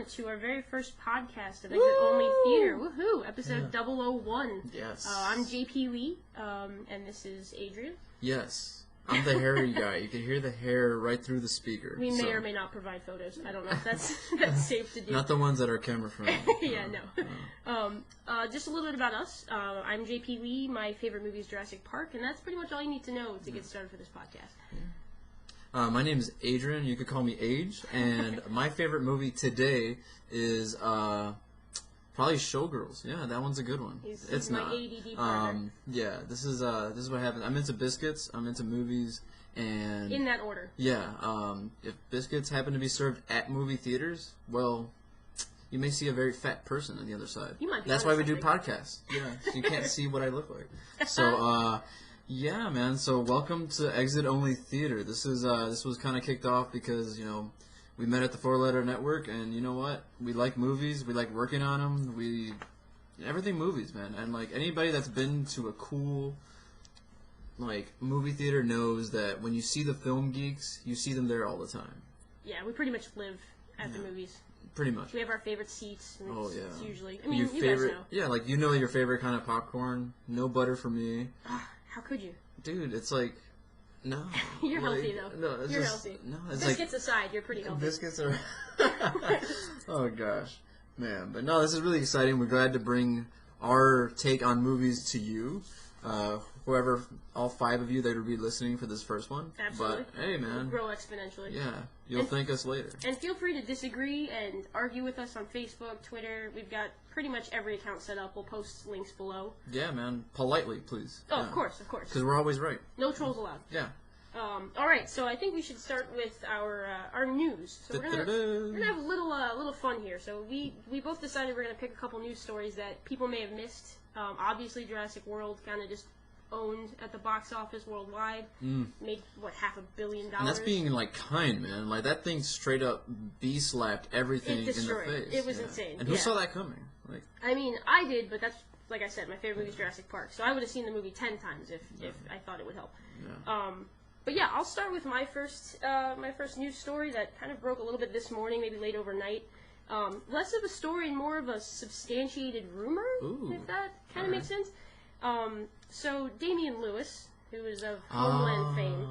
to our very first podcast of Exit Only Theater. Woohoo! Episode 001. Yes. I'm JP Lee, and this is Adrian. Yes. I'm the hairy guy. You can hear the hair right through the speaker. We may or may not provide photos. I don't know if that's safe to do. Not the ones that are camera friendly. Yeah, no. Just a little bit about us. I'm JP Lee. My favorite movie is Jurassic Park, and that's pretty much all you need to know to get started for this podcast. Yeah. My name is Adrian. You could call me Age. And my favorite movie today is probably Showgirls. Yeah, that one's a good one. It's not. ADD partner. Yeah, this is what happens. I'm into biscuits. I'm into movies. And in that order. Yeah. If biscuits happen to be served at movie theaters, well, you may see a very fat person on the other side. You might be. That's why we do podcasts. Yeah, so you can't see what I look like. So, yeah, man. So welcome to Exit Only Theater. This was kind of kicked off because we met at the Four Letter Network, and you know what? We like movies. We like working on them. Everything movies, man. And like anybody that's been to a cool movie theater knows that when you see the film geeks, you see them there all the time. Yeah, we pretty much live at the movies. Pretty much. We have our favorite seats. And it's usually. I mean, your favorite, guys know. Yeah, like your favorite kind of popcorn. No butter for me. How could you? Dude, it's like, no. You're healthy though. No, it's you're just, healthy. No, it's biscuits aside, you're pretty healthy. Biscuits are. Oh gosh, man! But no, this is really exciting. We're glad to bring our take on movies to you. Whoever, all 5 of you that will be listening for this first one. Absolutely. But hey, man, we'll grow exponentially. Yeah, you'll thank us later. And feel free to disagree and argue with us on Facebook, Twitter. We've got pretty much every account set up. We'll post links below. Yeah, man. Politely, please. Oh, yeah. Of course. Because we're always right. No trolls allowed. Yeah. All right, so I think we should start with our news. So we're gonna have a little fun here. So we both decided we're gonna pick a couple news stories that people may have missed. Obviously, Jurassic World kind of just owned at the box office worldwide. Made what, $500 million? And that's being kind, man. Like that thing straight up slapped everything in the face. It was insane. And who saw that coming? Like, I mean, I did, but that's like I said, my favorite movie is Jurassic Park. So I would have seen the movie 10 times if I thought it would help. Yeah. But yeah, I'll start with my first news story that kind of broke a little bit this morning, maybe late overnight. Less of a story and more of a substantiated rumor, if that kind of makes sense. So Damian Lewis, who is of Homeland fame.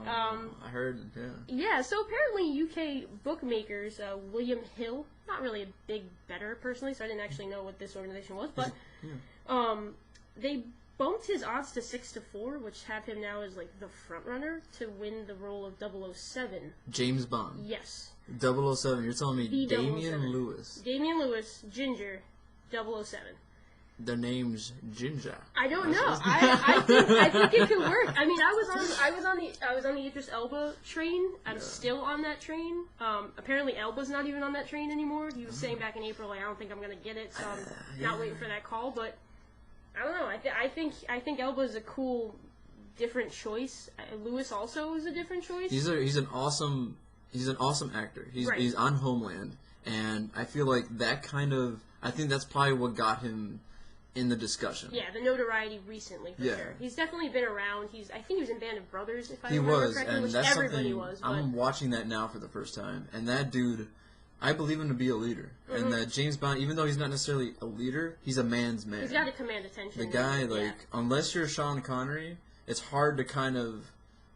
I heard, yeah. Yeah, so apparently UK bookmakers, William Hill, not really a big bettor personally, so I didn't actually know what this organization was, but they bumped his odds to 6-4, which have him now as like the front runner to win the role of 007. James Bond. Yes. 007. You're telling me the Damian 007. Lewis. Damian Lewis, Ginger, 007. Their name's Ginger. I don't know. I think it could work. I mean, I was on the Idris Elba train. I'm still on that train. Apparently Elba's not even on that train anymore. He was saying back in April, like, I don't think I'm gonna get it, so I'm not waiting for that call. But I don't know. I think Elba's a cool, different choice. Lewis also is a different choice. He's an awesome actor. He's on Homeland, and I feel like I think that's probably what got him in the discussion. Yeah, the notoriety recently, for sure. He's definitely been around. I think he was in Band of Brothers, if I remember correctly, which that's everybody was. But I'm watching that now for the first time, and that dude, I believe him to be a leader. And that James Bond, even though he's not necessarily a leader, he's a man's man. He's got to command attention. The guy, unless you're Sean Connery, it's hard to kind of,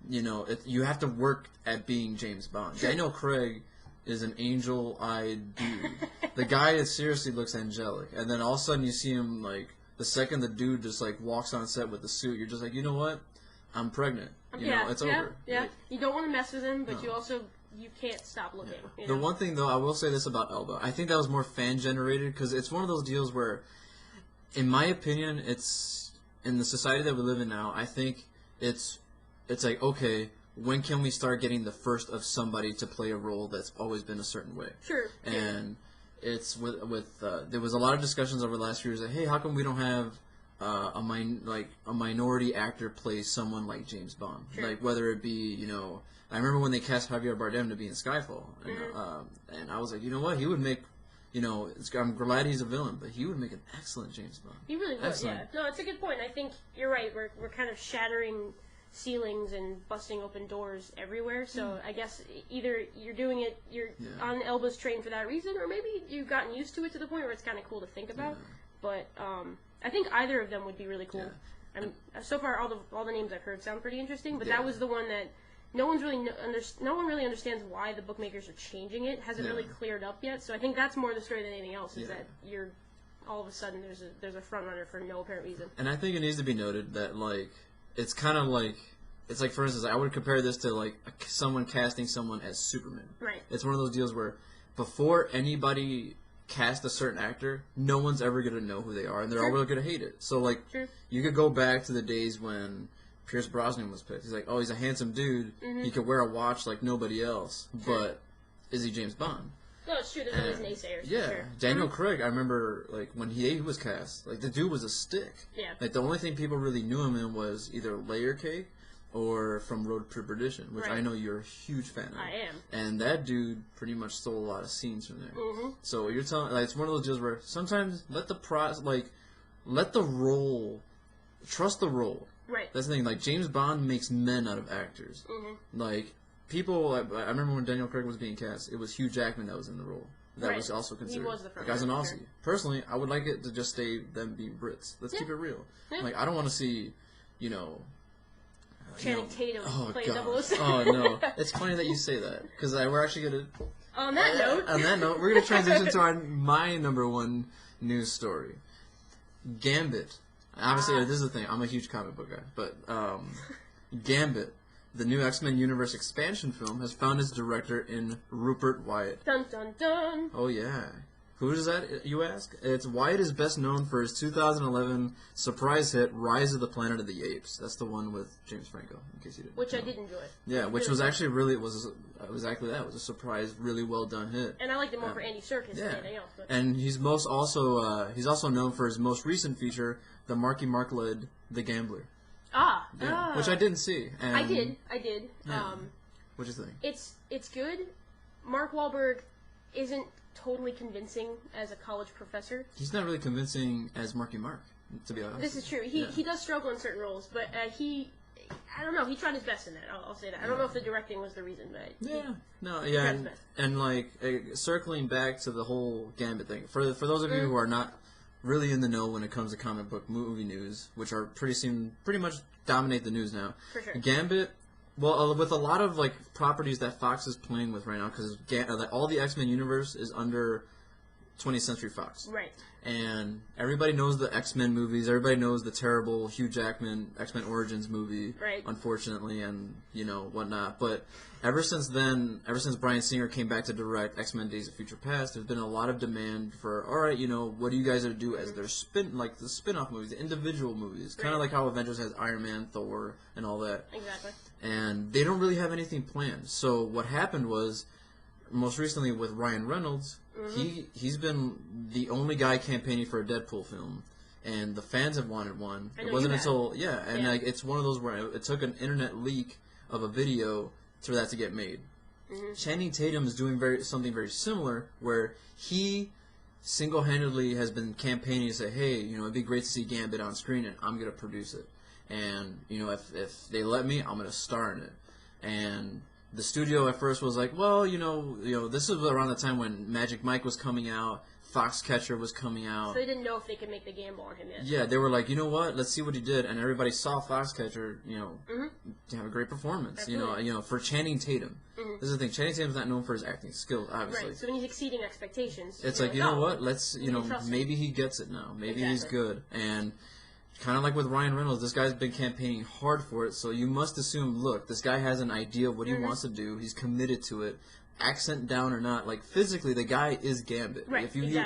you have to work at being James Bond. Daniel Craig is an angel-eyed dude. The guy seriously looks angelic. And then all of a sudden you see him, the second the dude just, walks on set with the suit, you're just like, you know what? I'm pregnant. It's over. Yeah, you don't want to mess with him, but you can't stop looking. Yeah. The one thing, though, I will say this about Elba. I think that was more fan-generated, because it's one of those deals where, in my opinion, it's, in the society that we live in now, I think it's like, okay, when can we start getting the first of somebody to play a role that's always been a certain way? Sure. And it's there was a lot of discussions over the last few years that, hey, how come we don't have a minority actor play someone like James Bond? Sure. Like whether it be, I remember when they cast Javier Bardem to be in Skyfall, and I was like, you know what, he would make. I'm glad he's a villain, but he would make an excellent James Bond. He really would, yeah. No, it's a good point. I think you're right. We're kind of shattering ceilings and busting open doors everywhere. So I guess either you're doing it, you're on Elba's train for that reason, or maybe you've gotten used to it to the point where it's kind of cool to think about. But I think either of them would be really cool. So far, all the names I've heard sound pretty interesting, but that was the one that no one really understands why the bookmakers are changing it. Hasn't really cleared up yet. So I think that's more the story than anything else. Is that you're all of a sudden there's a front runner for no apparent reason. And I think it needs to be noted that like it's kind of like it's like, for instance, I would compare this to like someone casting someone as Superman. Right. It's one of those deals where before anybody cast a certain actor, no one's ever going to know who they are, and they're all really going to hate it. So, like, you could go back to the days when Pierce Brosnan was picked. He's like, oh, he's a handsome dude. He could wear a watch like nobody else, but is he James Bond? No, it's true. There's always naysayers. Yeah, for sure. Daniel Craig, I remember, like, when he was cast, like, the dude was a stick. Yeah. Like, the only thing people really knew him in was either Layer Cake or from Road to Perdition, which I know you're a huge fan of. I am. And that dude pretty much stole a lot of scenes from there. So you're telling, like, it's one of those deals where sometimes let the role, trust the role. Right. That's the thing. Like, James Bond makes men out of actors. Like, people, I remember when Daniel Craig was being cast, it was Hugh Jackman that was in the role. That was also considered. He was the front guy's an runner, Aussie. Personally, I would like it to just stay them being Brits. Let's keep it real. Like, I don't want to see, you know, Channing Tatum playing God. 007. Oh, no. It's funny that you say that, because we're actually going to... On that note, we're going to transition to my number one news story. Gambit. Obviously, this is the thing. I'm a huge comic book guy. But Gambit, the new X-Men Universe expansion film, has found its director in Rupert Wyatt. Dun, dun, dun. Oh, yeah. Who is that, you ask? It's Wyatt is best known for his 2011 surprise hit, Rise of the Planet of the Apes. That's the one with James Franco, in case you didn't know. I did enjoy. Yeah, which was actually really, was exactly that. It was a surprise, really well done hit. And I liked it more for Andy Serkis than anything else. But. And he's also known for his most recent feature, the Marky Mark led The Gambler. Which I didn't see. And I did. Yeah. What'd you think? It's good. Mark Wahlberg isn't totally convincing as a college professor. He's not really convincing as Marky Mark, to be honest. This is true. He does struggle in certain roles, but I don't know, he tried his best in that. I'll say that. I don't know if the directing was the reason, but and like circling back to the whole Gambit thing. For those of you who are not really in the know when it comes to comic book movie news, which are pretty much dominate the news now. For sure. Gambit. Well, with a lot of like properties that Fox is playing with right now, because all the X-Men universe is under 20th Century Fox. Right. And everybody knows the X-Men movies. Everybody knows the terrible Hugh Jackman X-Men Origins movie, unfortunately, and whatnot. But ever since Bryan Singer came back to direct X-Men Days of Future Past, there's been a lot of demand for, all right, what do you guys going to do as their the spin-off movies, the individual movies, kind of like how Avengers has Iron Man, Thor, and all that. Exactly. And they don't really have anything planned. So what happened was, most recently with Ryan Reynolds, he's been the only guy campaigning for a Deadpool film, and the fans have wanted one. It wasn't until like it's one of those where it took an internet leak of a video for that to get made. Channing Tatum is doing something very similar, where he single-handedly has been campaigning to say, hey, it'd be great to see Gambit on screen, and I'm going to produce it. And, if they let me, I'm going to star in it. And the studio at first was like, well, this is around the time when Magic Mike was coming out, Foxcatcher was coming out. So they didn't know if they could make the gamble on him yet. Yeah, they were like, you know what, let's see what he did. And everybody saw Foxcatcher, to have a great performance, Absolutely. For Channing Tatum. This is the thing, Channing Tatum's not known for his acting skills, obviously. Right, so when he's exceeding expectations, it's like, you know what, let's, maybe he gets it now. Maybe he's good. And kind of like with Ryan Reynolds, this guy's been campaigning hard for it, so you must assume, look, this guy has an idea of what he wants to do, he's committed to it, accent down or not, like, physically, the guy is Gambit. Right, if you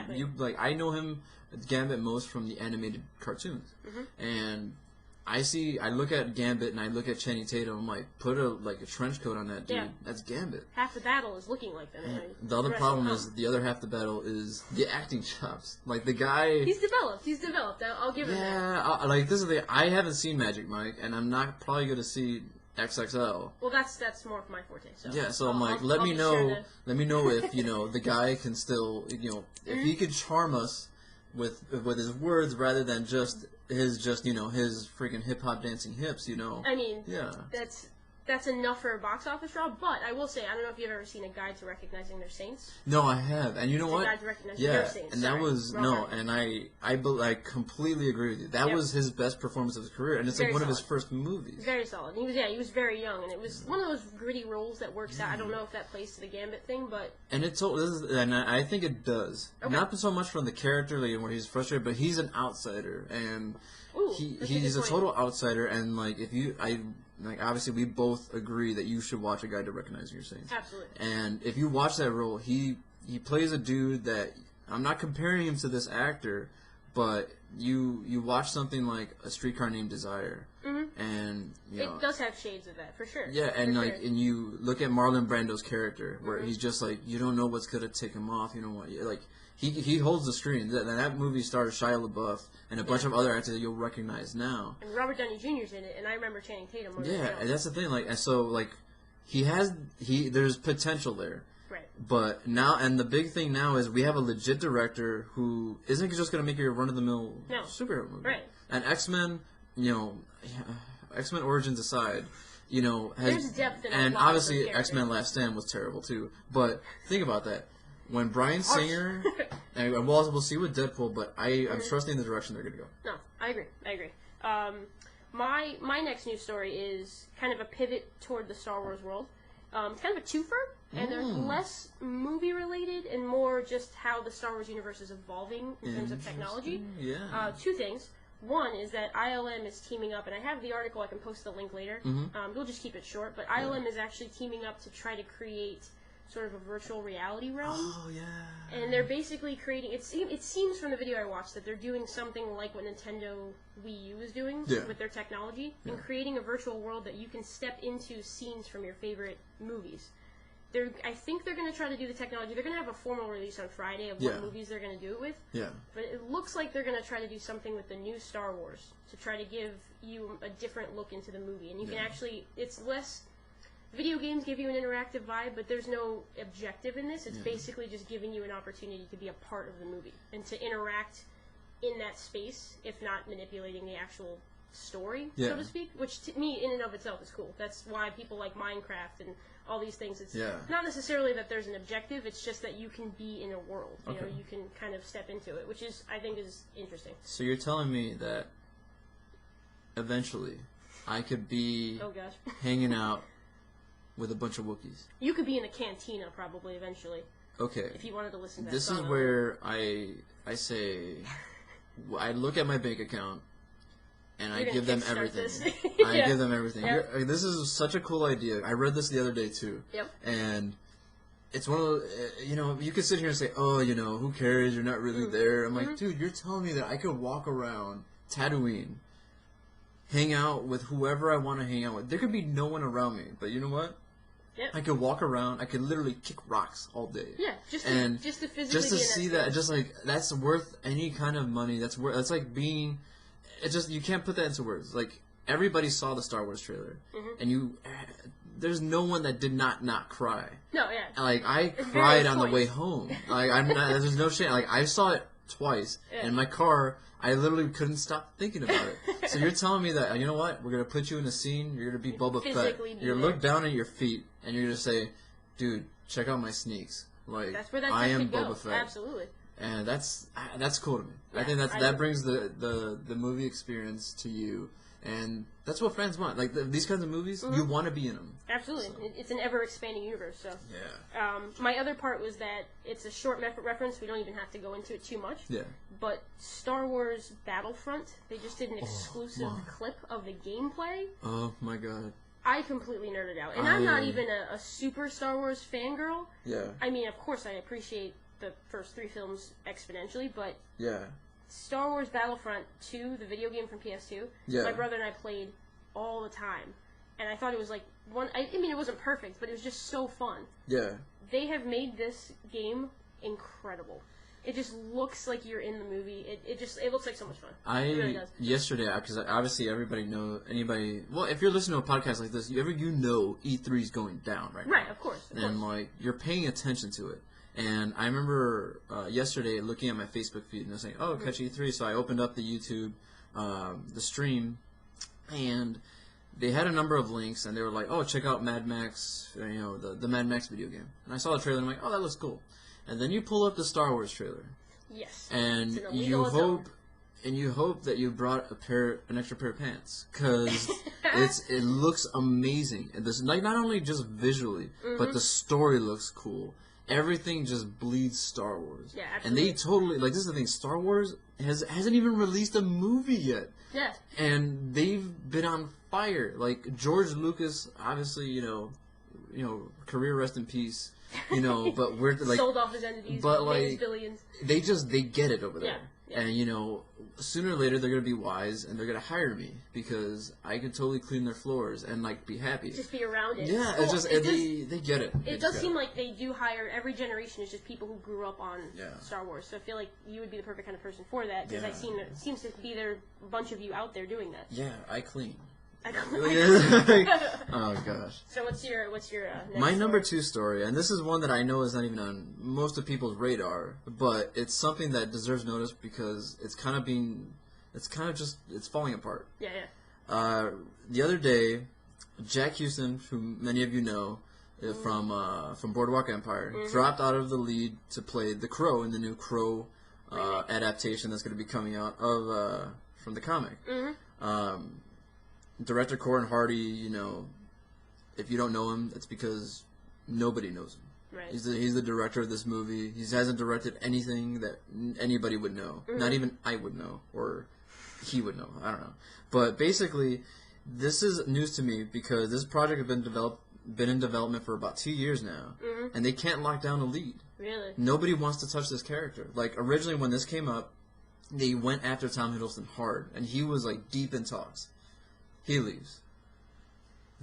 I know him, Gambit, most from the animated cartoons, and I look at Gambit and I look at Channing Tatum, I'm like, put a trench coat on that dude, that's Gambit. Half the battle is looking like them. The other problem is, the other half the battle is the acting chops. Like, the guy... He's developed. I'll give him that. Yeah, this is I haven't seen Magic Mike, and I'm not probably going to see XXL. Well, that's more of my forte. So yeah, so I'm like, let me know if the guy can still if he could charm us with his words rather than just his just his freaking hip hop dancing hips. I mean, yeah, that's enough for a box office draw. But I will say, I don't know if you've ever seen A Guide to Recognizing Their Saints. No, I have, and you know what? A Guide to Recognizing Their Saints. And that was and I completely agree with you. That was his best performance of his career, and it's like one of his first movies. Very solid. He was very young, and it was one of those gritty roles that works out. I don't know if that plays to the Gambit thing, but and I think it does. Okay. Not so much from the character, like, where he's frustrated, but he's an outsider, and he's a total outsider, and obviously we both agree that you should watch A Guide to Recognizing Your Saints. Absolutely. And if you watch that role, he plays a dude that, I'm not comparing him to this actor, but you watch something like A Streetcar Named Desire, and it does have shades of that for sure. Yeah, and and you look at Marlon Brando's character, where he's just like, you don't know what's gonna take him off. You know what? Like he holds the screen. That movie stars Shia LaBeouf and a bunch of other actors that you'll recognize now. And Robert Downey Jr.'s in it, and I remember Channing Tatum. And that's the thing. There's potential there. Right. But now, and the big thing now is we have a legit director who isn't just going to make you a run-of-the-mill superhero movie. Right. And X-Men, X-Men Origins aside, there's depth in and obviously X-Men Last Stand was terrible too. But think about that. When Bryan Singer, and we'll see with Deadpool, but I'm trusting the direction they're going to go. No, I agree. My next news story is kind of a pivot toward the Star Wars world. It's kind of a twofer, and they're less movie related and more just how the Star Wars universe is evolving in terms of technology. Yeah. Two things. One is that ILM is teaming up, and I have the article. I can post the link later. We'll just keep it short, but ILM is actually teaming up to try to create sort of a virtual reality realm. Oh, yeah. And they're basically creating... It seems from the video I watched that they're doing something like what Nintendo Wii U is doing with their technology, and creating a virtual world that you can step into scenes from your favorite movies. I think they're going to try to do the technology. They're going to have a formal release on Friday of what movies they're going to do it with. Yeah. But it looks like they're going to try to do something with the new Star Wars to try to give you a different look into the movie. And you can actually... It's less... Video games give you an interactive vibe, but there's no objective in this. It's basically just giving you an opportunity to be a part of the movie and to interact in that space, if not manipulating the actual story, so to speak, which to me, in and of itself, is cool. That's why people like Minecraft and all these things. It's not necessarily that there's an objective, it's just that you can be in a world. You can kind of step into it, which I think is interesting. So you're telling me that eventually I could be hanging out with a bunch of Wookiees. You could be in a cantina probably eventually. Okay. If you wanted to listen to that This song is where I say, I look at my bank account and I give them everything. I give them everything. This is such a cool idea. I read this the other day too. Yep. And it's one of those, you can sit here and say, oh, who cares? You're not really there. I'm like, dude, you're telling me that I could walk around Tatooine, hang out with whoever I want to hang out with. There could be no one around me, but you know what? Yep. I could walk around. I could literally kick rocks all day. Yeah, just to physically just to see that, just like that's worth any kind of money. That's like being. It's just you can't put that into words. Like everybody saw the Star Wars trailer, and there's no one that did not cry. No, yeah. Like I cried on the way home. Like I'm not. There's no shame. Like I saw it twice in my car. I literally couldn't stop thinking about it. So you're telling me that, you know what? We're going to put you in a scene. You're going to be Boba Fett. You're going to look down at your feet, and you're going to say, dude, check out my sneaks. Like, that's where that I am Boba Fett. Absolutely. And that's cool to me. Yeah, I think that brings the movie experience to you. And that's what fans want. Like, these kinds of movies, you want to be in them. Absolutely. So. It's an ever-expanding universe, so. Yeah. My other part was that it's a short reference. We don't even have to go into it too much. Yeah. But Star Wars Battlefront, they just did an exclusive clip of the gameplay. Oh, my God. I completely nerded out. And I'm not even a super Star Wars fangirl. Yeah. I mean, of course, I appreciate the first 3 films exponentially, but... Yeah. Star Wars Battlefront 2, the video game from PS2, my brother and I played all the time. And I thought it was like I mean, it wasn't perfect, but it was just so fun. Yeah. They have made this game incredible. It just looks like you're in the movie. It looks like so much fun. It really does. Yesterday, because obviously well, if you're listening to a podcast like this, E3 is going down right now. Right, of course. And like, you're paying attention to it. And I remember yesterday looking at my Facebook feed and I was saying, oh, catch E3. So I opened up the YouTube the stream, and they had a number of links, and they were like, "Oh, check out Mad Max, the Mad Max video game." And I saw the trailer, and I'm like, "Oh, that looks cool." And then you pull up the Star Wars trailer, yes, and you hope that you brought an extra pair of pants, because it looks amazing. And this, like, not only just visually, but the story looks cool. Everything just bleeds Star Wars. Yeah, absolutely. And they totally, like, this is the thing, Star Wars hasn't even released a movie yet. Yeah. And they've been on fire. Like, George Lucas, obviously, career rest in peace, but we're, like... sold off his entities, but, made his like, billions. they get it over there. Yeah. And, sooner or later they're going to be wise, and they're going to hire me, because I can totally clean their floors and, like, be happy. Just be around it. Yeah, they get it. It does seem like they do hire, every generation is just people who grew up on Star Wars. So I feel like you would be the perfect kind of person for that, because it seems to be there a bunch of you out there doing that. Yeah, I clean. Oh gosh. So what's your next My number story? 2 story, and this is one that I know is not even on most of people's radar, but it's something that deserves notice because it's falling apart. Yeah. The other day, Jack Houston, who many of you know from Boardwalk Empire, dropped out of the lead to play the Crow in the new Crow adaptation that's going to be coming out from the comic. Director Corin Hardy, if you don't know him, it's because nobody knows him. Right. He's the director of this movie. He hasn't directed anything that anybody would know. Not even I would know, or he would know. I don't know. But basically, this is news to me because this project has been in development for about 2 years now, and they can't lock down a lead. Really? Nobody wants to touch this character. Like, originally when this came up, they went after Tom Hiddleston hard, and he was, like, deep in talks. He leaves.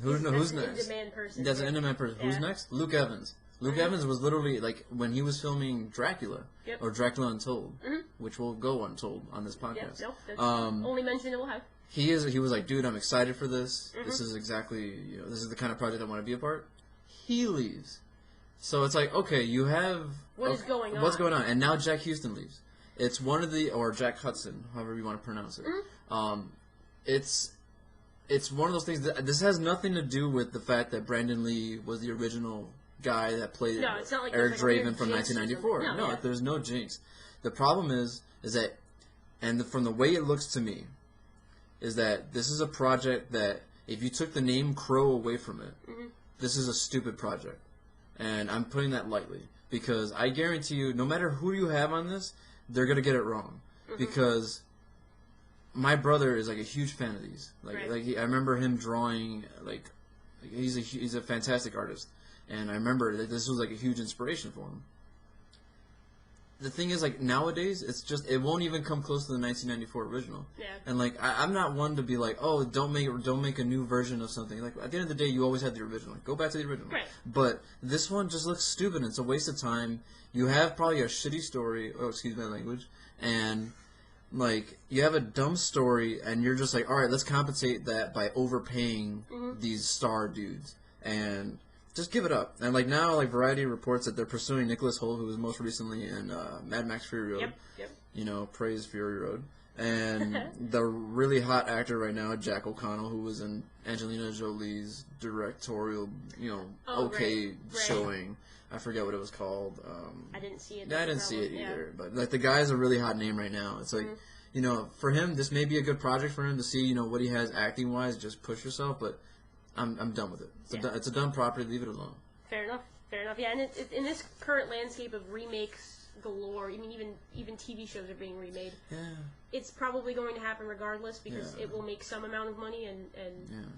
Who's next? An in-demand person. That's an in-demand person. Yeah. Who's next? Luke Evans. Luke Evans was literally, like, when he was filming Dracula, or Dracula Untold, which will go untold on this podcast. Yep, that's only mention it will have. He was like, dude, I'm excited for this. This is exactly, this is the kind of project I want to be a part. He leaves. So it's like, okay, you have... What's going on? What's going on? And now Jack Houston leaves. It's one of the... Or Jack Hudson, however you want to pronounce it. It's one of those things that... This has nothing to do with the fact that Brandon Lee was the original guy that played it's not like Eric there's, like, Draven from 1994. No, there's no jinx. The problem is that... And from the way it looks to me, is that this is a project that, if you took the name Crow away from it, this is a stupid project. And I'm putting that lightly. Because I guarantee you, no matter who you have on this, they're going to get it wrong. Because my brother is, like, a huge fan of these. I remember him drawing, he's a fantastic artist. And I remember that this was, like, a huge inspiration for him. The thing is, like, nowadays, it won't even come close to the 1994 original. Yeah. And, like, I'm not one to be like, oh, don't make a new version of something. Like, at the end of the day, you always had the original. Like, go back to the original. Right. But this one just looks stupid. It's a waste of time. You have probably a shitty story. Oh, excuse my language. And, like, you have a dumb story, and you're just like, all right, let's compensate that by overpaying these star dudes. And... just give it up. And, like, now, like, Variety reports that they're pursuing Nicholas Hoult, who was most recently in Mad Max Fury Road. Yep. Praise Fury Road. And the really hot actor right now, Jack O'Connell, who was in Angelina Jolie's directorial, showing. I forget what it was called. I didn't see it. Yeah, I didn't see it either. But, like, the guy's a really hot name right now. It's like, for him, this may be a good project for him to see, what he has acting-wise, just push yourself, but... I'm done with it. It's a done property. Leave it alone. Fair enough. Yeah, and in this current landscape of remakes galore, I mean, even TV shows are being remade. Yeah. It's probably going to happen regardless because it will make some amount of money and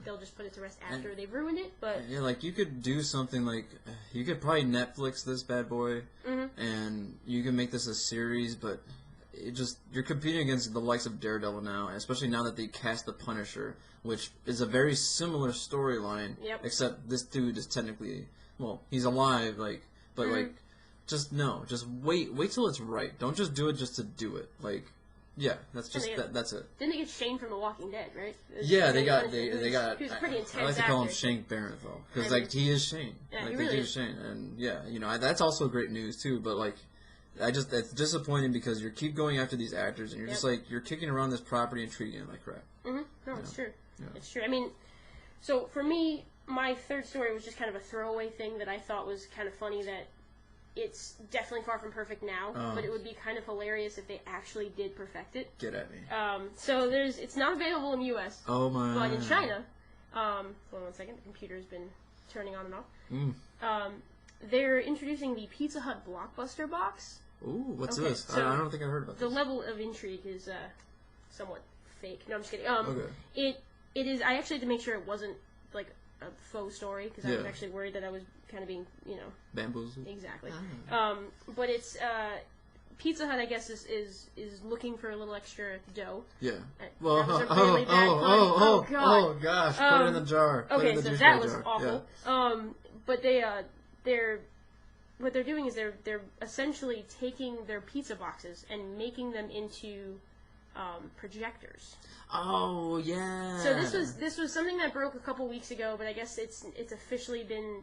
they'll just put it to rest after they've ruined it. But yeah, like you could do something like you could probably Netflix this bad boy, and you can make this a series, but. You're competing against the likes of Daredevil now, especially now that they cast the Punisher, which is a very similar storyline, except this dude is technically, he's alive, just wait till it's right. Don't just do it just to do it. That's it. Didn't they get Shane from The Walking Dead, right? They got. He was a pretty intense I like to call him Shank Barenthal because he is Shane. Yeah, he really is. Shane, and that's also great news too. But it's disappointing because you keep going after these actors and you're just like, you're kicking around this property and treating it like crap. Mm-hmm. No, it's true. Yeah. It's true. I mean, so for me, my third story was just kind of a throwaway thing that I thought was kind of funny that it's definitely far from perfect now, but it would be kind of hilarious if they actually did perfect it. Get at me. So it's not available in the U.S. Oh my. But in China, hold on 1 second, the computer's been turning on and off. They're introducing the Pizza Hut Blockbuster box. Ooh, what's Okay, this? so I don't think I heard about this. The level of intrigue is somewhat fake. No, I'm just kidding. Okay. It is. I actually had to make sure it wasn't like a faux story because I was actually worried that I was kind of being, bamboozled. Exactly. But it's Pizza Hut, I guess, is looking for a little extra dough. Yeah. Well, oh gosh! Put it in the jar. Okay, so that was awful. Yeah. But what they're doing is they're essentially taking their pizza boxes and making them into projectors. Oh yeah. So this was something that broke a couple weeks ago, but I guess it's officially been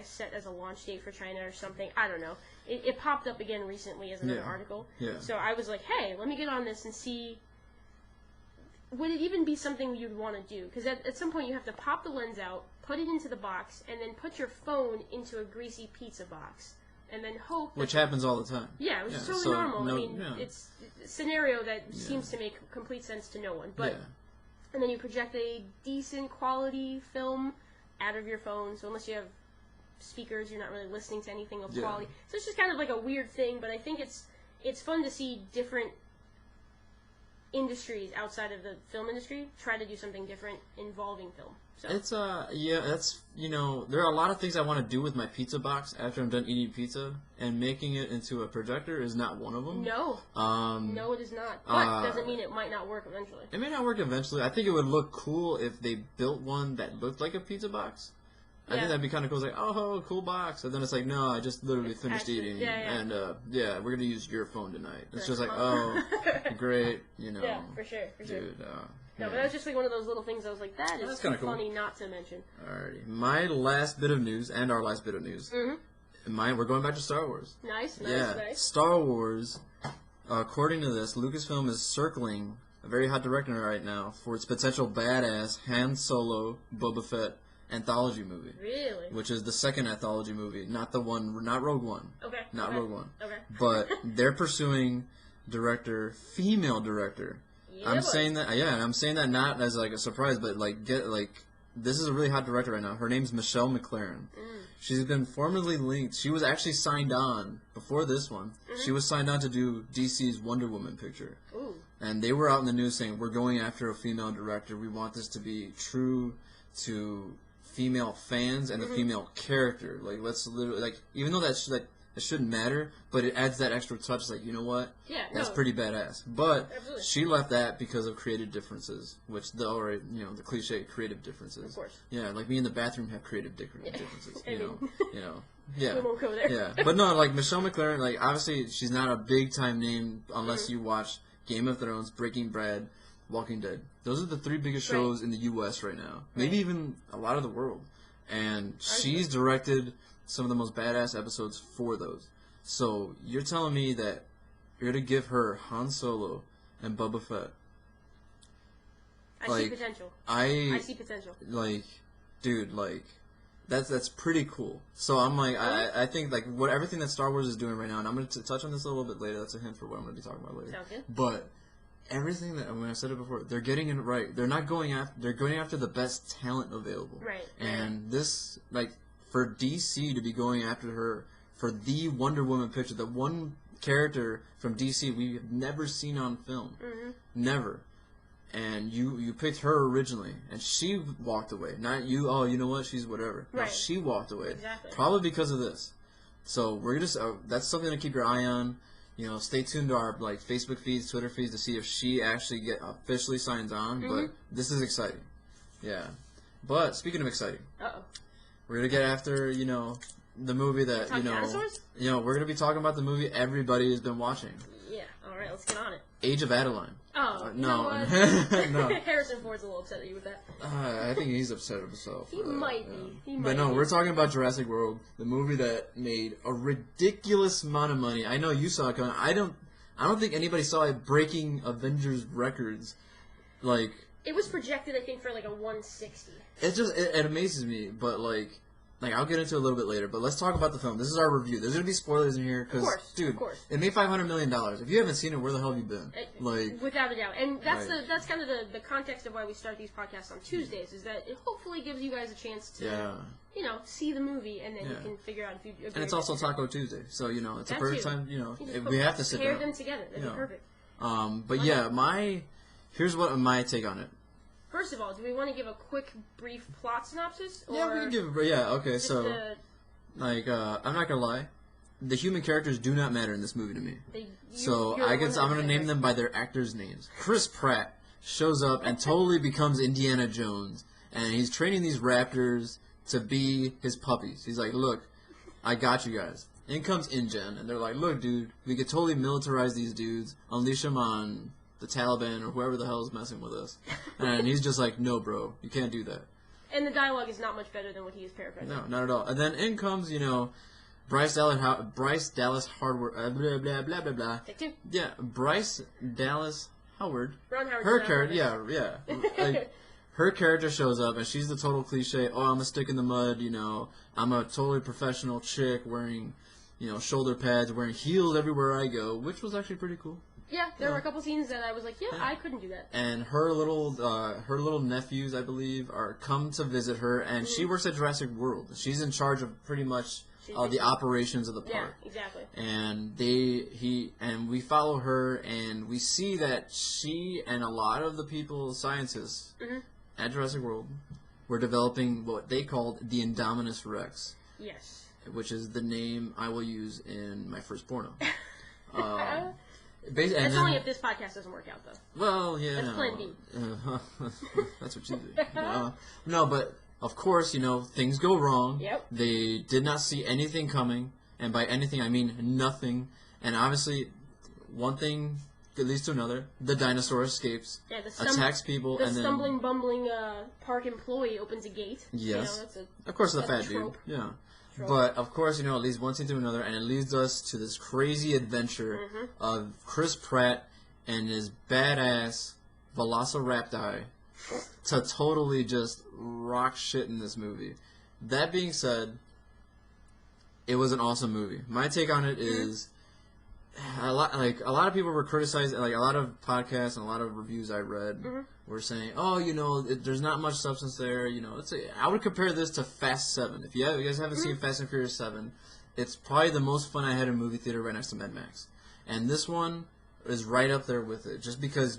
set as a launch date for China or something. I don't know. It popped up again recently as another article. Yeah. So I was like, hey, let me get on this and see. Would it even be something you'd want to do? Because at some point you have to pop the lens out, put it into the box, and then put your phone into a greasy pizza box, and then hope. Which happens all the time. Yeah, which is totally normal. I mean, it's a scenario that seems to make complete sense to no one. But and then you project a decent quality film out of your phone. So unless you have speakers, you're not really listening to anything of quality. So it's just kind of like a weird thing. But I think it's fun to see different industries outside of the film industry try to do something different involving film. So. It's that's there are a lot of things I want to do with my pizza box after I'm done eating pizza, and making it into a projector is not one of them. No. No, it is not. But doesn't mean it might not work eventually. It may not work eventually. I think it would look cool if they built one that looked like a pizza box. I think that'd be kind of cool. It's like, oh, cool box. And then it's like, no, I just literally finished eating. And, we're going to use your phone tonight. It's just like, oh, great, Yeah, for sure. Dude, no, but that was just like one of those little things I was like, that is too funny not to mention. Alrighty. My last bit of news, and our last bit of news. We're going back to Star Wars. Nice. Star Wars, according to this, Lucasfilm is circling a very hot director right now for its potential badass Han Solo, Boba Fett anthology movie. Really? Which is the second anthology movie, not Rogue One. Okay. Rogue One. Okay. But they're pursuing female director. Yeah, I'm saying that not as like a surprise, but this is a really hot director right now. Her name's Michelle McLaren. She's been formally linked. She was actually signed on before this one. She was signed on to do DC's Wonder Woman picture. Ooh. And they were out in the news saying, we're going after a female director. We want this to be true to female fans and the female character. Like, let's literally, even though it shouldn't matter, but it adds that extra touch. It's like, you know what? Yeah, that's pretty badass. But absolutely. She left that because of creative differences, which the cliche creative differences. Of course. Yeah, like me in the bathroom have creative differences. Yeah. We won't go there. Yeah, but no, like Michelle McLaren, obviously she's not a big time name unless you watch Game of Thrones, Breaking Bad, Walking Dead. Those are the three biggest shows in the U.S. right now. Maybe even a lot of the world. And she's directed some of the most badass episodes for those. So you're telling me that you're going to give her Han Solo and Boba Fett? I see potential. I see potential. That's pretty cool. So I'm like, I think everything that Star Wars is doing right now, and I'm going to touch on this a little bit later. That's a hint for what I'm going to be talking about later. Sounds good. But everything that I said it before, they're getting it right. They're not going after. They're going after the best talent available. Right. And this, for DC to be going after her for the Wonder Woman picture, the one character from DC we have never seen on film, never. And you picked her originally, and she walked away. Not you. Oh, you know what? She's whatever. Right. No, she walked away. Exactly. Probably because of this. So we're just that's something to keep your eye on. Stay tuned to our Facebook feeds, Twitter feeds to see if she actually officially signs on. But this is exciting. Yeah. But speaking of exciting, we're gonna get after the movie that dinosaurs? we're gonna be talking about the movie everybody has been watching. Yeah. All right. Let's get on it. Age of Adeline. Oh, no. No. Harrison Ford's a little upset at you with that. I think he's upset at himself. He might be. But no, we're talking about Jurassic World, the movie that made a ridiculous amount of money. I know you saw it coming. I don't think anybody saw it breaking Avengers records. Like, it was projected, I think, for like a 160. It amazes me, but like I'll get into it a little bit later. But let's talk about the film. This is our review. There's gonna be spoilers in here because, dude, it made $500 million. If you haven't seen it, where the hell have you been? Like, without a doubt, and that's kind of the context of why we start these podcasts on Tuesdays. Is that it hopefully gives you guys a chance to, see the movie, and then you can figure out if you agree. And it's also Taco Tuesday, so it's a perfect time. We have to sit down. Pair them together. That'd be perfect. But here's what my take on it. First of all, do we want to give a quick, brief plot synopsis? Or yeah, we can give. Yeah, okay. So, I'm not gonna lie, the human characters do not matter in this movie to me. I'm gonna name them by their actors' names. Chris Pratt shows up and totally becomes Indiana Jones, and he's training these raptors to be his puppies. He's like, "Look, I got you guys." In comes InGen, and they're like, "Look, dude, we could totally militarize these dudes, unleash them on the Taliban or whoever the hell is messing with us." And he's just like, "No, bro, you can't do that." And the dialogue is not much better than what he is paraphrasing. No, not at all. And then in comes, Bryce Dallas Howard, blah, blah, blah, blah, blah. Take two. Yeah, Bryce Dallas Howard. Ron Howard. Her character, yeah. Like, her character shows up, and she's the total cliche, I'm a stick in the mud, I'm a totally professional chick wearing, shoulder pads, wearing heels everywhere I go, which was actually pretty cool. Yeah, there were a couple scenes that I was like, I couldn't do that. And her little nephews, I believe, come to visit her, and she works at Jurassic World. She's in charge of pretty much the operations of the park. Yeah, exactly. And we follow her, and we see that she and a lot of the people, scientists at Jurassic World, were developing what they called the Indominus Rex. Yes. Which is the name I will use in my first porno. That's only if this podcast doesn't work out, though. Well, yeah. That's plan B. That's what you do. No, but of course, things go wrong. Yep. They did not see anything coming, and by anything I mean nothing. And obviously, one thing leads to another. The dinosaur escapes, attacks people, and then the stumbling, bumbling park employee opens a gate. Yes. Of course, the fat dude. Yeah. But, of course, it leads one thing to another, and it leads us to this crazy adventure of Chris Pratt and his badass Velociraptor to totally just rock shit in this movie. That being said, it was an awesome movie. My take on it is a lot of people were criticizing, like a lot of podcasts and a lot of reviews I read were saying, there's not much substance there. I would compare this to Fast 7. If you guys haven't seen Fast and Furious 7, it's probably the most fun I had in a movie theater right next to Mad Max. And this one is right up there with it, just because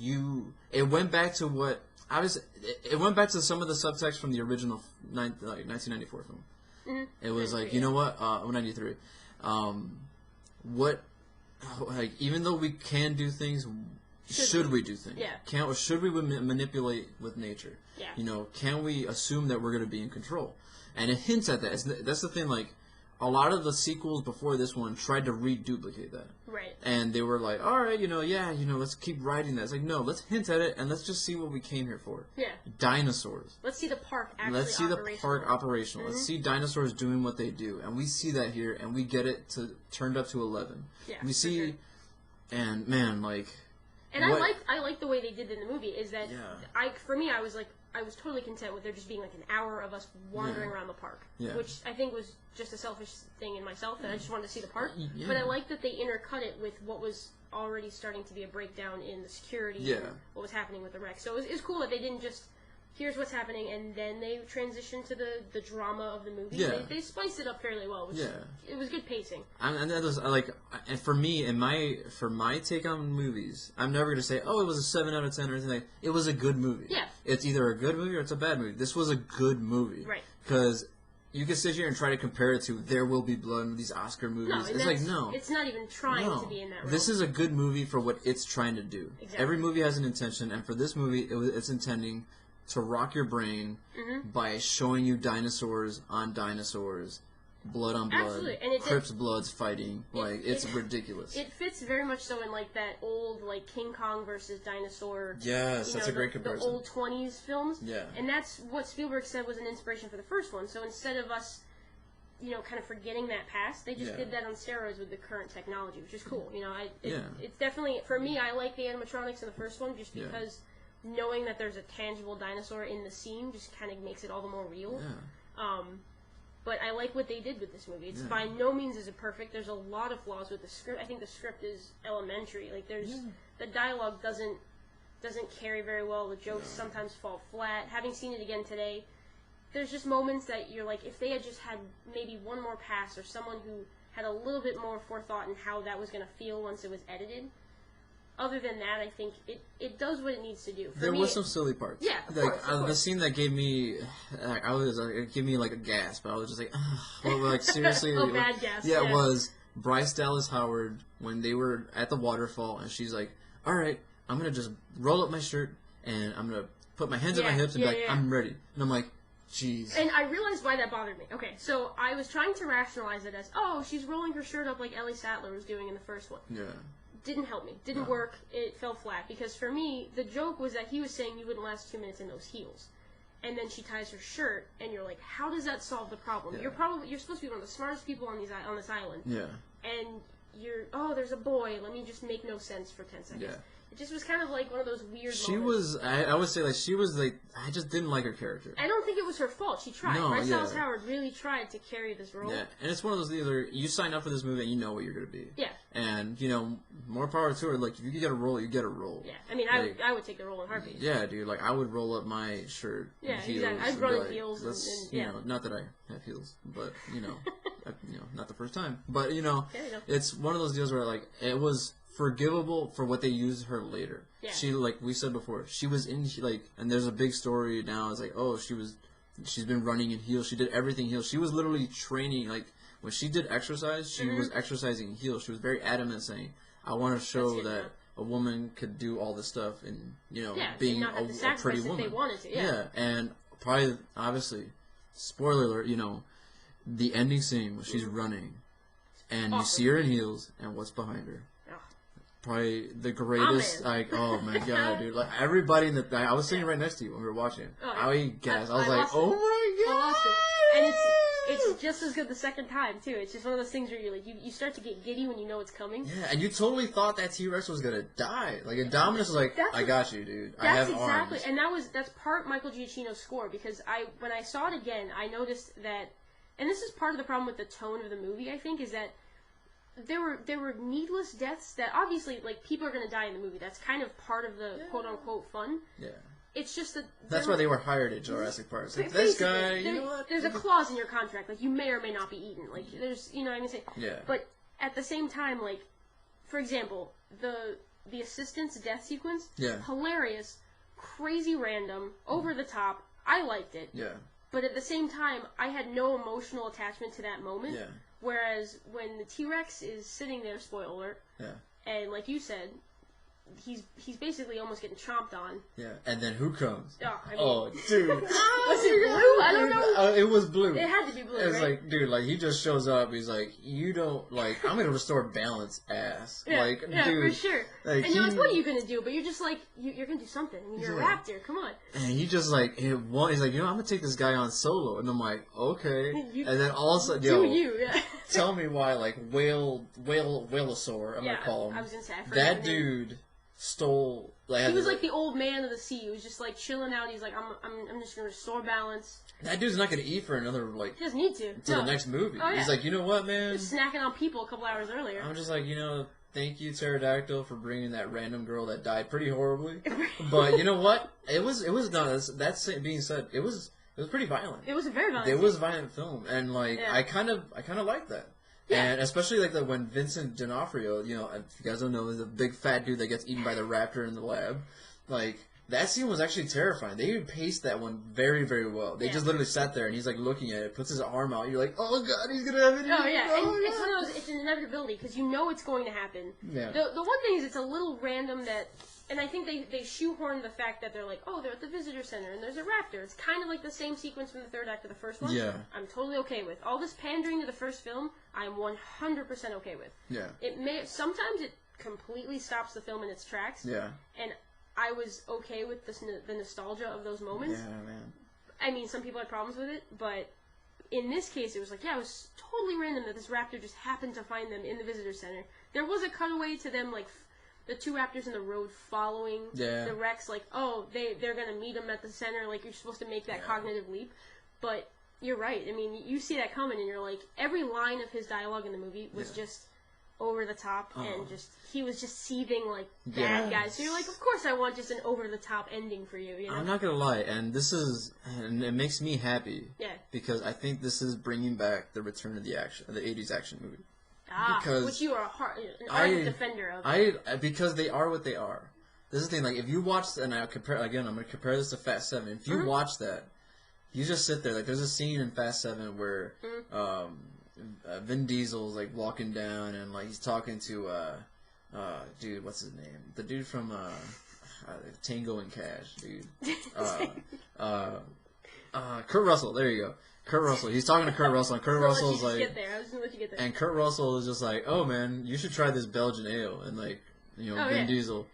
it went back to it went back to some of the subtext from the original 1994 film. It was like, 93. Even though we can do things, should we do things? Yeah. Should we manipulate with nature? Yeah. Can we assume that we're going to be in control? And it hints at that. That's the thing. Like, a lot of the sequels before this one tried to reduplicate that. Right. And they were like, all right, let's keep writing that. It's like, no, let's hint at it and let's just see what we came here for. Yeah. Dinosaurs. Let's see the park actually Let's see the park operational. Let's see dinosaurs doing what they do. And we see that here, and we get it turned up to 11. Yeah. We see, and man, like... And I like the way they did it in the movie, is that, I was totally content with there just being like an hour of us wandering around the park, which I think was just a selfish thing in myself, that I just wanted to see the park. Yeah. But I like that they intercut it with what was already starting to be a breakdown in the security and what was happening with the wreck. So it was cool that they didn't just, here's what's happening, and then they transitioned to the drama of the movie. Yeah. They spiced it up fairly well, which it was good pacing. And that was, and for me, for my take on movies, I'm never going to say, it was a 7 out of 10 or anything like that. It was a good movie. Yeah. It's either a good movie or it's a bad movie. This was a good movie. Right. Because you can sit here and try to compare it to There Will Be Blood and these Oscar movies. No. It's not even trying to be in that realm. This is a good movie for what it's trying to do. Exactly. Every movie has an intention, and for this movie, it's intending to rock your brain by showing you dinosaurs on dinosaurs blood on blood, Absolutely. And Crips Bloods fighting. It's ridiculous. It fits very much so in like that old like King Kong versus dinosaur. Yes, that's a great comparison. The old 20s films. Yeah. And that's what Spielberg said was an inspiration for the first one. So instead of us, kind of forgetting that past, they just did that on steroids with the current technology, which is cool. It's definitely, for me, I like the animatronics in the first one just because knowing that there's a tangible dinosaur in the scene just kind of makes it all the more real. Yeah. But I like what they did with this movie. It's by no means is it perfect. There's a lot of flaws with the script. I think the script is elementary. Like the dialogue doesn't carry very well. The jokes sometimes fall flat. Having seen it again today, there's just moments that you're like, if they had just had maybe one more pass or someone who had a little bit more forethought in how that was going to feel once it was edited. Other than that, I think it does what it needs to do. For there me, were some silly parts. Yeah, of course. The scene that gave me, it gave me like a gasp. I was just like, well, like seriously. A bad gasp. Yeah, it was Bryce Dallas Howard when they were at the waterfall, and she's like, "All right, I'm gonna just roll up my shirt and I'm gonna put my hands on my hips and be like, I'm ready." And I'm like, jeez. And I realized why that bothered me. Okay, so I was trying to rationalize it as, she's rolling her shirt up like Ellie Sattler was doing in the first one. Yeah. Didn't help me. Didn't work. It fell flat. Because for me, the joke was that he was saying you wouldn't last 2 minutes in those heels. And then she ties her shirt, and you're like, how does that solve the problem? Yeah. You're supposed to be one of the smartest people on this island. Yeah. And there's a boy. Let me just make no sense for 10 seconds. Yeah. It just was kind of like one of those weird She moments. was, I would say, like, she was, like, I just didn't like her character. I don't think it was her fault. She tried. No, Bryce Dallas Howard really tried to carry this role. Yeah, and it's one of those either you sign up for this movie and you know what you're going to be. Yeah. And, more power to her. Like, if you get a role, you get a role. Yeah. I mean, I would take the role in heartbeat. Yeah, dude. Like, I would roll up my shirt. Yeah, heels, exactly. I'd run in heels. Not that I have heels, but, not the first time. But, it's one of those deals where, like, it was forgivable for what they used her later. Yeah. She, like we said before, she was in, like, and there's a big story now, it's like, she's been running in heels, she did everything heels, she was literally training, like, when she did exercise, she was exercising in heels, she was very adamant saying, I want to show that a woman could do all this stuff and, being a pretty woman. If they wanted to, yeah. And probably, obviously, spoiler alert, the ending scene where she's running, and you see her in heels, and what's behind her? Probably the greatest, oh my god, dude. Like, everybody in the, I was sitting right next to you when we were watching it. I gasped. I was like, oh my god! I lost it. And it's just as good the second time, too. It's just one of those things where you're like, you start to get giddy when you know it's coming. Yeah, and you totally thought that T-Rex was gonna die. Like, Indominus was like, I got you, dude. I have exactly, arms. and that's part Michael Giacchino's score, because when I saw it again, I noticed that, and this is part of the problem with the tone of the movie, I think, is that there were needless deaths that obviously, like, people are going to die in the movie. That's kind of part of the quote-unquote fun. Yeah. It's just that... That's why they were hired at Jurassic Park. Like, this guy, you know what? There's a clause in your contract. Like, you may or may not be eaten. Like, there's, you know what I mean? Yeah. But at the same time, like, for example, the assistant's death sequence, hilarious, crazy random, over the top. I liked it. Yeah. But at the same time, I had no emotional attachment to that moment. Yeah. Whereas when the T-Rex is sitting there, spoiler alert, and like you said, he's basically almost getting chomped on. Yeah, and then who comes? Oh, dude. Was it blue? I don't know. It was blue. It had to be blue, It was like, dude, like, he just shows up, he's like, you don't, like, I'm going to restore balance, ass. Yeah, like, dude. For sure. Like, and you're like, what are you going to do? But you're just like, you're going to do something. I mean, you're a raptor, come on. And he just, like, he's like, I'm going to take this guy on solo. And I'm like, okay. And then all of a sudden, tell me why, like, Whaleosaur, I'm going to call him. I was going to say, that dude stole. Like, he was like the old man of the sea. He was just like chilling out. He's like, I'm just gonna restore balance. That dude's not gonna eat for another like. He doesn't need to. To the next movie. Oh, yeah. He's like, you know what, man? He's snacking on people a couple hours earlier. I'm just like, thank you, Pterodactyl, for bringing that random girl that died pretty horribly. But you know what? It was not. That's being said. It was pretty violent. It was a very violent. It was a violent film, and like I kind of like that. Yeah. And especially like when Vincent D'Onofrio, if you guys don't know, is the big fat dude that gets eaten by the raptor in the lab. Like, that scene was actually terrifying. They even paced that one very, very well. They just literally sat there and he's like looking at it, puts his arm out. You're like, oh god, he's gonna have it. Oh yeah, and it's one of those. It's an inevitability because you know it's going to happen. Yeah. The one thing is, it's a little random that and I think they shoehorn the fact that they're like, oh, they're at the visitor center and there's a raptor. It's kind of like the same sequence from the third act of the first one. Yeah. I'm totally okay with. All this pandering to the first film, I'm 100% okay with. Yeah. Sometimes it completely stops the film in its tracks. Yeah. And I was okay with the nostalgia of those moments. Yeah, man. I mean, some people had problems with it, but in this case, it was like, yeah, it was totally random that this raptor just happened to find them in the visitor center. There was a cutaway to them, like, the two raptors in the road following the Rex, like, oh, they're going to meet them at the center, like, you're supposed to make that cognitive leap. But you're right. I mean, you see that coming, and you're like, every line of his dialogue in the movie was just over the top, and he was just seething like bad guys. So you're like, of course I want just an over the top ending for you, you know? I'm not gonna lie, and it makes me happy. Yeah. Because I think this is bringing back the return of the 80s action movie. Because which you are an ardent defender of. Because they are what they are. This is the thing, like, if you watch, and I'm gonna compare this to Fast 7. If you watch that, you just sit there, like, there's a scene in Fast 7 where, Vin Diesel's like walking down and like he's talking to dude, what's his name? The dude from Tango and Cash, dude. Kurt Russell. There you go. Kurt Russell. He's talking to Kurt Russell, and Kurt Russell's like, I was gonna let you get there. And Kurt Russell is just like, oh man, you should try this Belgian ale, and like, you know, Vin Diesel,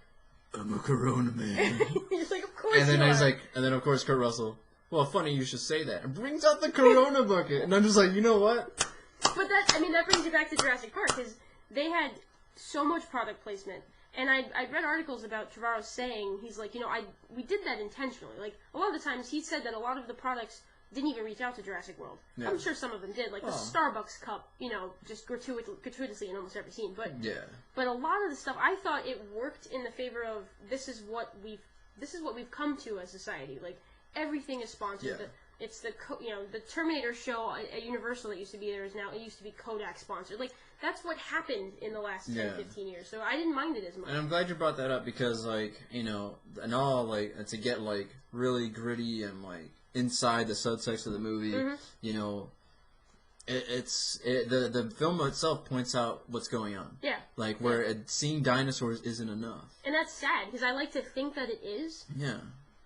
I'm a Corona man. He's like, of course. And then he's like, and then of course Kurt Russell. Well, funny you should say that, and brings out the Corona bucket, and I'm just like, you know what? But that brings you back to Jurassic Park, because they had so much product placement. And I read articles about Trevorrow saying, he's like, you know, we did that intentionally. Like, a lot of the times he said that a lot of the products didn't even reach out to Jurassic World. Yeah. I'm sure some of them did. Like, the Starbucks cup, you know, just gratuitously in almost every scene. But a lot of the stuff, I thought it worked in the favor of, this is what we've come to as society. Like, everything is sponsored. Yeah. It's the Terminator show at Universal that used to be there it used to be Kodak sponsored. Like, that's what happened in the last 10, 15 years. So I didn't mind it as much. And I'm glad you brought that up because, like, you know, and all, like, to get, like, really gritty and, like, inside the subtext of the movie, you know, the film itself points out what's going on. Yeah. Like, where seeing dinosaurs isn't enough. And that's sad, because I like to think that it is. Yeah.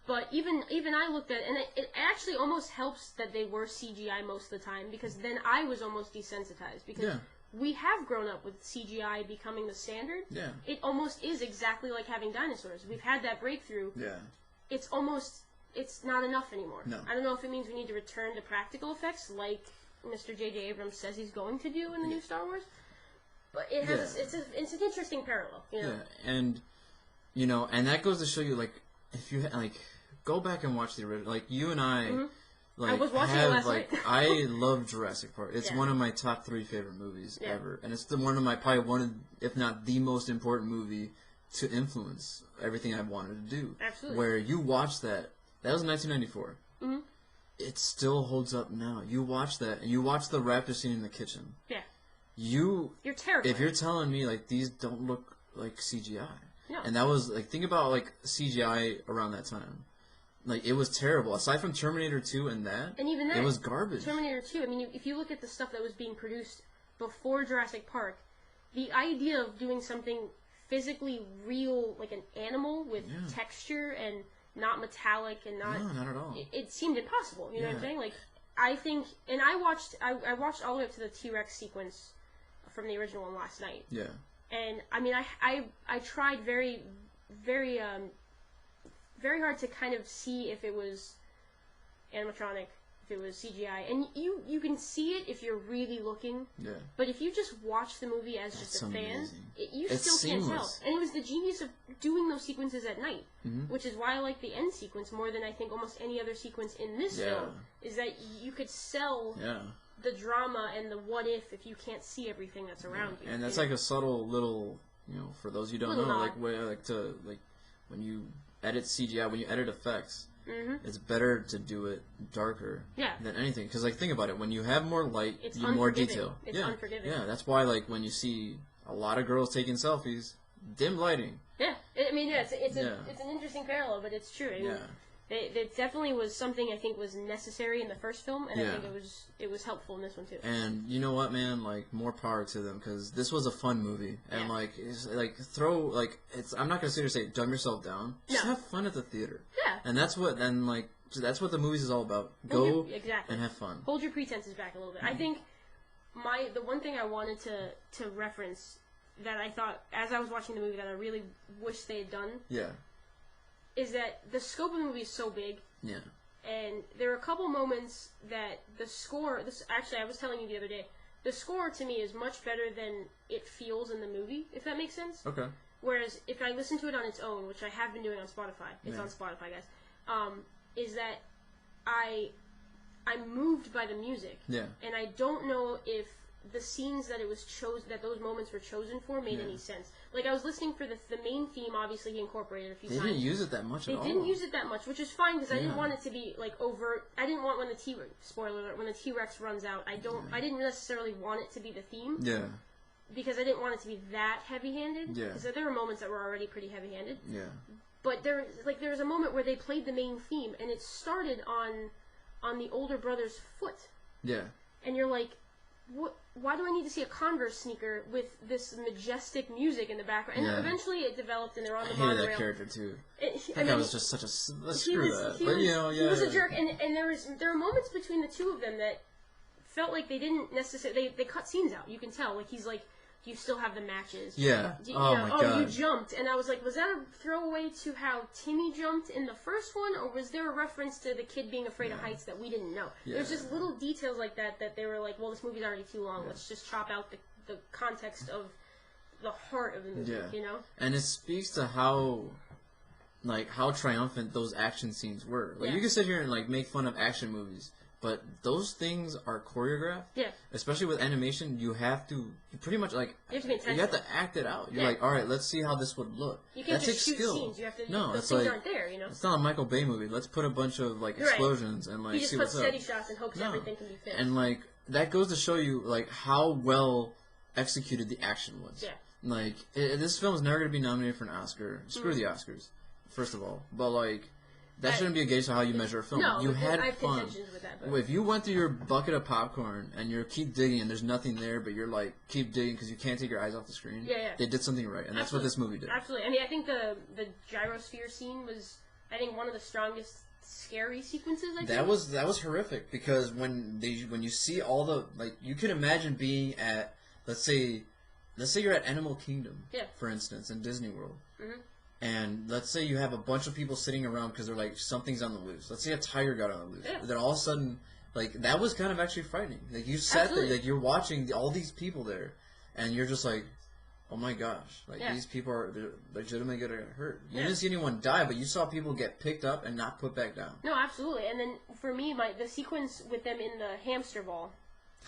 But even I looked at it, and it actually almost helps that they were CGI most of the time, because then I was almost desensitized. Because we have grown up with CGI becoming the standard. Yeah. It almost is exactly like having dinosaurs. We've had that breakthrough. Yeah. It's not enough anymore. No. I don't know if it means we need to return to practical effects, like Mr. J.J. Abrams says he's going to do in the new Star Wars. But it has it's an interesting parallel. You know? Yeah, and you know, and that goes to show you, like, if you like. Go back and watch the original. Like, you and I, like, I was watching it last night. I love Jurassic Park. It's one of my top 3 favorite movies ever. And it's probably one of, if not the most important movie to influence everything I've wanted to do. Absolutely. Where you watch that was 1994. It still holds up now. You watch that, and you watch the raptor scene in the kitchen. Yeah. You're terrified. If you're telling me, like, these don't look like CGI. No. And that was, like, think about, like, CGI around that time. Like, it was terrible. Aside from Terminator 2 and even that, it was garbage. Terminator 2, I mean, if you look at the stuff that was being produced before Jurassic Park, the idea of doing something physically real, like an animal with texture and not metallic and not... No, not at all. It seemed impossible, you know what I'm saying? Like, I think... And I watched all the way up to the T-Rex sequence from the original one last night. Yeah. And, I mean, I tried very, very... very hard to kind of see if it was animatronic, if it was CGI. And you can see it if you're really looking. Yeah. But if you just watch the movie as just a fan, you still can't tell. And it was the genius of doing those sequences at night, which is why I like the end sequence more than I think almost any other sequence in this film, is that you could sell the drama and the what if you can't see everything that's around you. And that's like a subtle little, you know, for those who don't know, like when you edit CGI, when you edit effects, it's better to do it darker than anything. Because, like, think about it. When you have more light, you have more detail. It's unforgiving. Yeah, that's why, like, when you see a lot of girls taking selfies, dim lighting. Yeah. I mean, it's an interesting parallel, but it's true. I mean, It definitely was something I think was necessary in the first film, and I Yeah. think it was helpful in this one too. And you know what, man? Like, more power to them, because this was a fun movie, and Yeah. like, it's, like I'm not gonna sit here and say dumb yourself down. Just No. have fun at the theater. Yeah. And that's what the movies is all about. Hold Go exactly. and have fun. Hold your pretenses back a little bit. I think the one thing I wanted to reference that I thought as I was watching the movie that I really wish they had done Yeah. is that the scope of the movie is so big. Yeah. And there are a couple moments that the score. Actually, I was telling you the other day. The score to me is much better than it feels in the movie, if that makes sense. Okay. Whereas if I listen to it on its own, which I have been doing on Spotify, it's Yeah. on Spotify, guys. Is that I'm moved by the music, Yeah. and I don't know if the scenes that those moments were chosen for made Yeah. any sense. Like I was listening for the main theme. Obviously, he incorporated a few They times. didn't use it that much They at all. didn't use it that much, which is fine because I didn't Yeah. want it to be like overt. I didn't want when the spoiler alert, when the T-Rex runs out. I didn't necessarily want it to be the theme Yeah. because I didn't want it to be that heavy-handed. Yeah. Because there were moments that were already pretty heavy-handed. Yeah. But there was a moment where they played the main theme and it started on the older brother's foot, Yeah. and you're like, what? Why do I need to see a Converse sneaker with this majestic music in the background? And Yeah. eventually it developed, and they're on I the hated monorail. that character too. And That was just such a screw that. He But was, you know, yeah. he was a jerk, and there were moments between the two of them that felt like they didn't necessarily they cut scenes out. You can tell, like he's like, "Do you still have the matches?" Yeah. Do you, Oh you know, my oh, god. you jumped, and I was like, was that a throwaway to how Timmy jumped in the first one, or was there a reference to the kid being afraid of heights that we didn't know? Yeah. There's just little details like that they were like, well, this movie's already too long. Let's just chop out the context of the heart of the movie. Yeah. You know? And it speaks to how triumphant those action scenes were. Like Yeah. you can sit here and like make fun of action movies, but those things are choreographed. Yeah. Especially with animation, you pretty much like You have to be you have intentional. to act it out. You're Yeah. like, all right, let's see how this would look. You can't that just takes shoot skill. scenes. You have to. No, those it's things like aren't there. You know? it's not a Michael Bay movie. Let's put a bunch of like You're right. explosions and like He just see puts what's steady up. shots and hopes No. everything can be filmed. And like that goes to show you like how well executed the action was. Yeah. Like this film is never going to be nominated for an Oscar. Screw the Oscars, first of all. But like that shouldn't be a gauge to how you measure a film. No, you had I have fun. contentions with that. But If you went through your bucket of popcorn and you keep digging and there's nothing there, but you're like keep digging because you can't take your eyes off the screen. Yeah, yeah. They did something right, and that's what this movie did. Absolutely. I mean, I think the gyrosphere scene was, I think, one of the strongest scary sequences. I think That was horrific because when you see all the like you could imagine being at let's say you're at Animal Kingdom, Yeah. for instance, in Disney World. Mhm. And let's say you have a bunch of people sitting around because they're like something's on the loose. Let's say a tiger got on the loose. Yeah. Then all of a sudden, like that was kind of actually frightening. Like you sat Absolutely. there, like you're watching all these people there, and you're just like, oh my gosh, like Yeah. these people are they're legitimately gonna get hurt. You Yeah. didn't see anyone die, but you saw people get picked up and not put back down. No, absolutely. And then for me, the sequence with them in the hamster ball.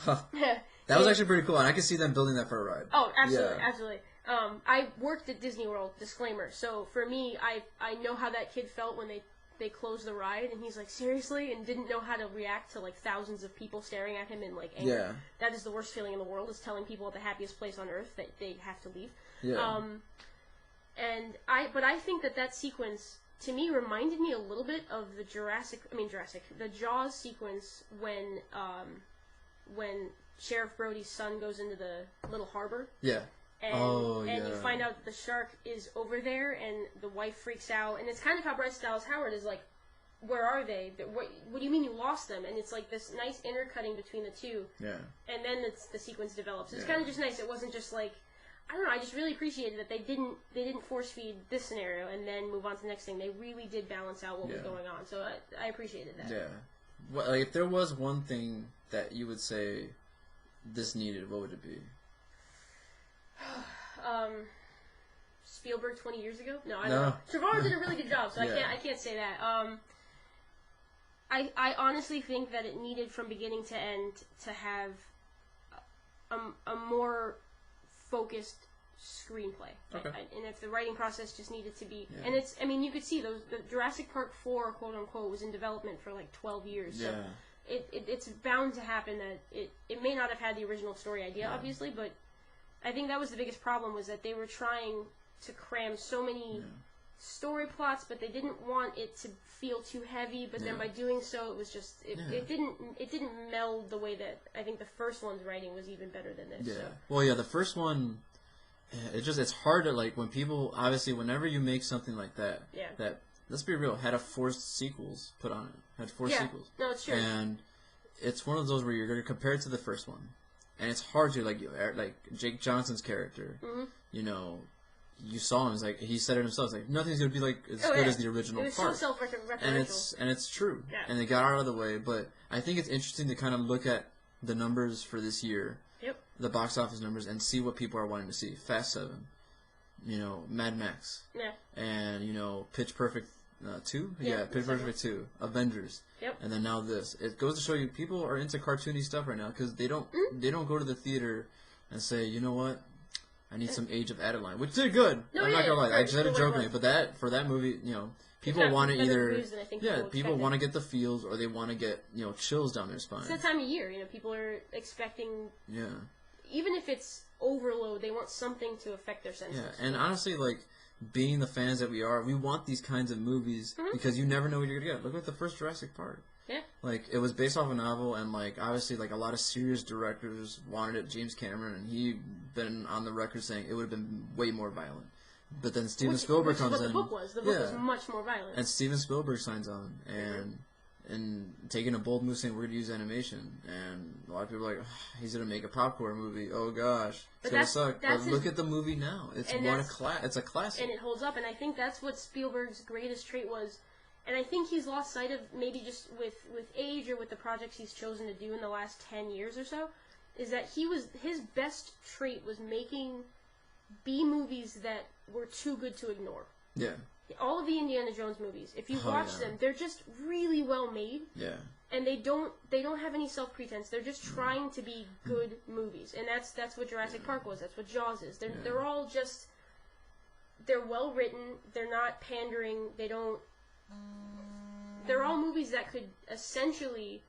That was actually pretty cool, and I could see them building that for a ride. Oh, absolutely, Yeah. absolutely. I worked at Disney World, disclaimer. So for me, I know how that kid felt when they closed the ride, and he's like, seriously? And didn't know how to react to, like, thousands of people staring at him in, like, anger. Yeah. That is the worst feeling in the world, is telling people at the happiest place on earth that they have to leave. Yeah. But I think that sequence, to me, reminded me a little bit of the the Jaws sequence when Sheriff Brody's son goes into the little harbor. Yeah. And yeah. you find out that the shark is over there, and the wife freaks out. And it's kind of how Bryce Dallas Howard is like, where are they? What do you mean you lost them? And it's like this nice intercutting between the two. Yeah. And then the sequence develops. It's Yeah. kind of just nice. It wasn't just like, I don't know, I just really appreciated that they didn't force feed this scenario and then move on to the next thing. They really did balance out what was going on. So I appreciated that. Yeah. Well, like, if there was one thing that you would say this needed, what would it be? Spielberg 20 years ago? No, I don't know. Trevor did a really good job, so Yeah. I can't say that. I honestly think that it needed from beginning to end to have a more focused screenplay. Okay. And if the writing process just needed to be, Yeah. and it's, I mean, you could see the Jurassic Park 4, quote unquote, was in development for like 12 years. So Yeah. it's bound to happen that it may not have had the original story idea, obviously, but I think that was the biggest problem, was that they were trying to cram so many story plots, but they didn't want it to feel too heavy. But then by doing so, it was just it didn't meld the way that I think the first one's writing was even better than this. Yeah. So. Well, yeah, the first one, it's hard to like when people obviously whenever you make something like that, that let's be real, had a forced sequels put on it, had forced sequels. No, it's true. And it's one of those where you're going to compare it to the first one, and it's hard to like Jake Johnson's character, you know. You saw him. It's like he said it himself. It's like nothing's gonna be like as good as the original it was part. So self-referential. And it's true. Yeah. And they got out of the way. But I think it's interesting to kind of look at the numbers for this year, the box office numbers, and see what people are wanting to see. Fast 7, you know, Mad Max, and you know, Pitch Perfect 2, Pitch Perfect 2, Avengers, and then now this. It goes to show you people are into cartoony stuff right now because they don't go to the theater and say, you know what. I need some Age of Adeline, which did good. No, I'm not gonna lie. I said it jokingly, but for that movie, you know, people want to either people want to get the feels or they want to get chills down their spine. It's that time of year, people are expecting. Yeah. Even if it's overload, they want something to affect their senses. Yeah, and honestly, like being the fans that we are, we want these kinds of movies because you never know what you're gonna get. Look at the first Jurassic Park. Yeah. Like, it was based off a novel, and, like, obviously, like, a lot of serious directors wanted it. James Cameron, and he been on the record saying it would have been way more violent. But then Steven Spielberg comes in. The book was. The book was much more violent. And Steven Spielberg signs on, and taking a bold move saying we're going to use animation. And a lot of people are like, oh, he's going to make a popcorn movie. Oh, gosh. It's going to suck. But look at the movie now. It's it's a classic. And it holds up, and I think that's what Spielberg's greatest trait was. And I think he's lost sight of, maybe just with age or with the projects he's chosen to do in the last 10 years or so, is that his best trait was making B movies that were too good to ignore. Yeah. All of the Indiana Jones movies, if you watch them, they're just really well made. Yeah. And they don't have any self-pretense. They're just trying to be good movies. And that's what Jurassic Park was. That's what Jaws is. They're all just, they're well written. They're not pandering. They're all movies that could essentially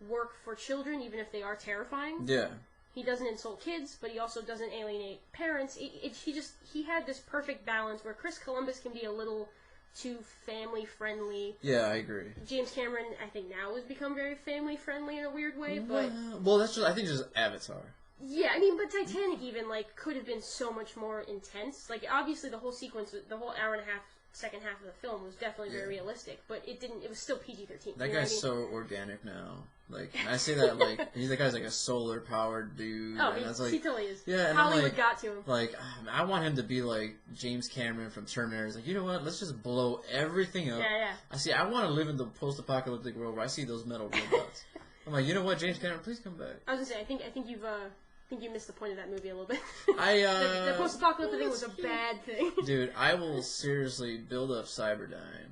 work for children, even if they are terrifying. Yeah. He doesn't insult kids, but he also doesn't alienate parents. He had this perfect balance where Chris Columbus can be a little too family friendly. Yeah, I agree. James Cameron, I think now has become very family friendly in a weird way, but well, that's just, I think just Avatar. Yeah, I mean, but Titanic even could have been so much more intense. Like, obviously the whole sequence, the whole hour and a half, second half of the film was definitely very realistic, but it was still PG-13. That guy's so organic now. Like, I say that, like, that guy's like a solar-powered dude. Oh, and he totally is. Yeah, and Hollywood got to him. Like, I want him to be like James Cameron from Terminator. He's like, you know what, let's just blow everything up. Yeah. I want to live in the post-apocalyptic world where I see those metal robots. I'm like, you know what, James Cameron, please come back. I was gonna say, I think you missed the point of that movie a little bit. The post-apocalyptic thing was a bad thing. Dude, I will seriously build up Cyberdyne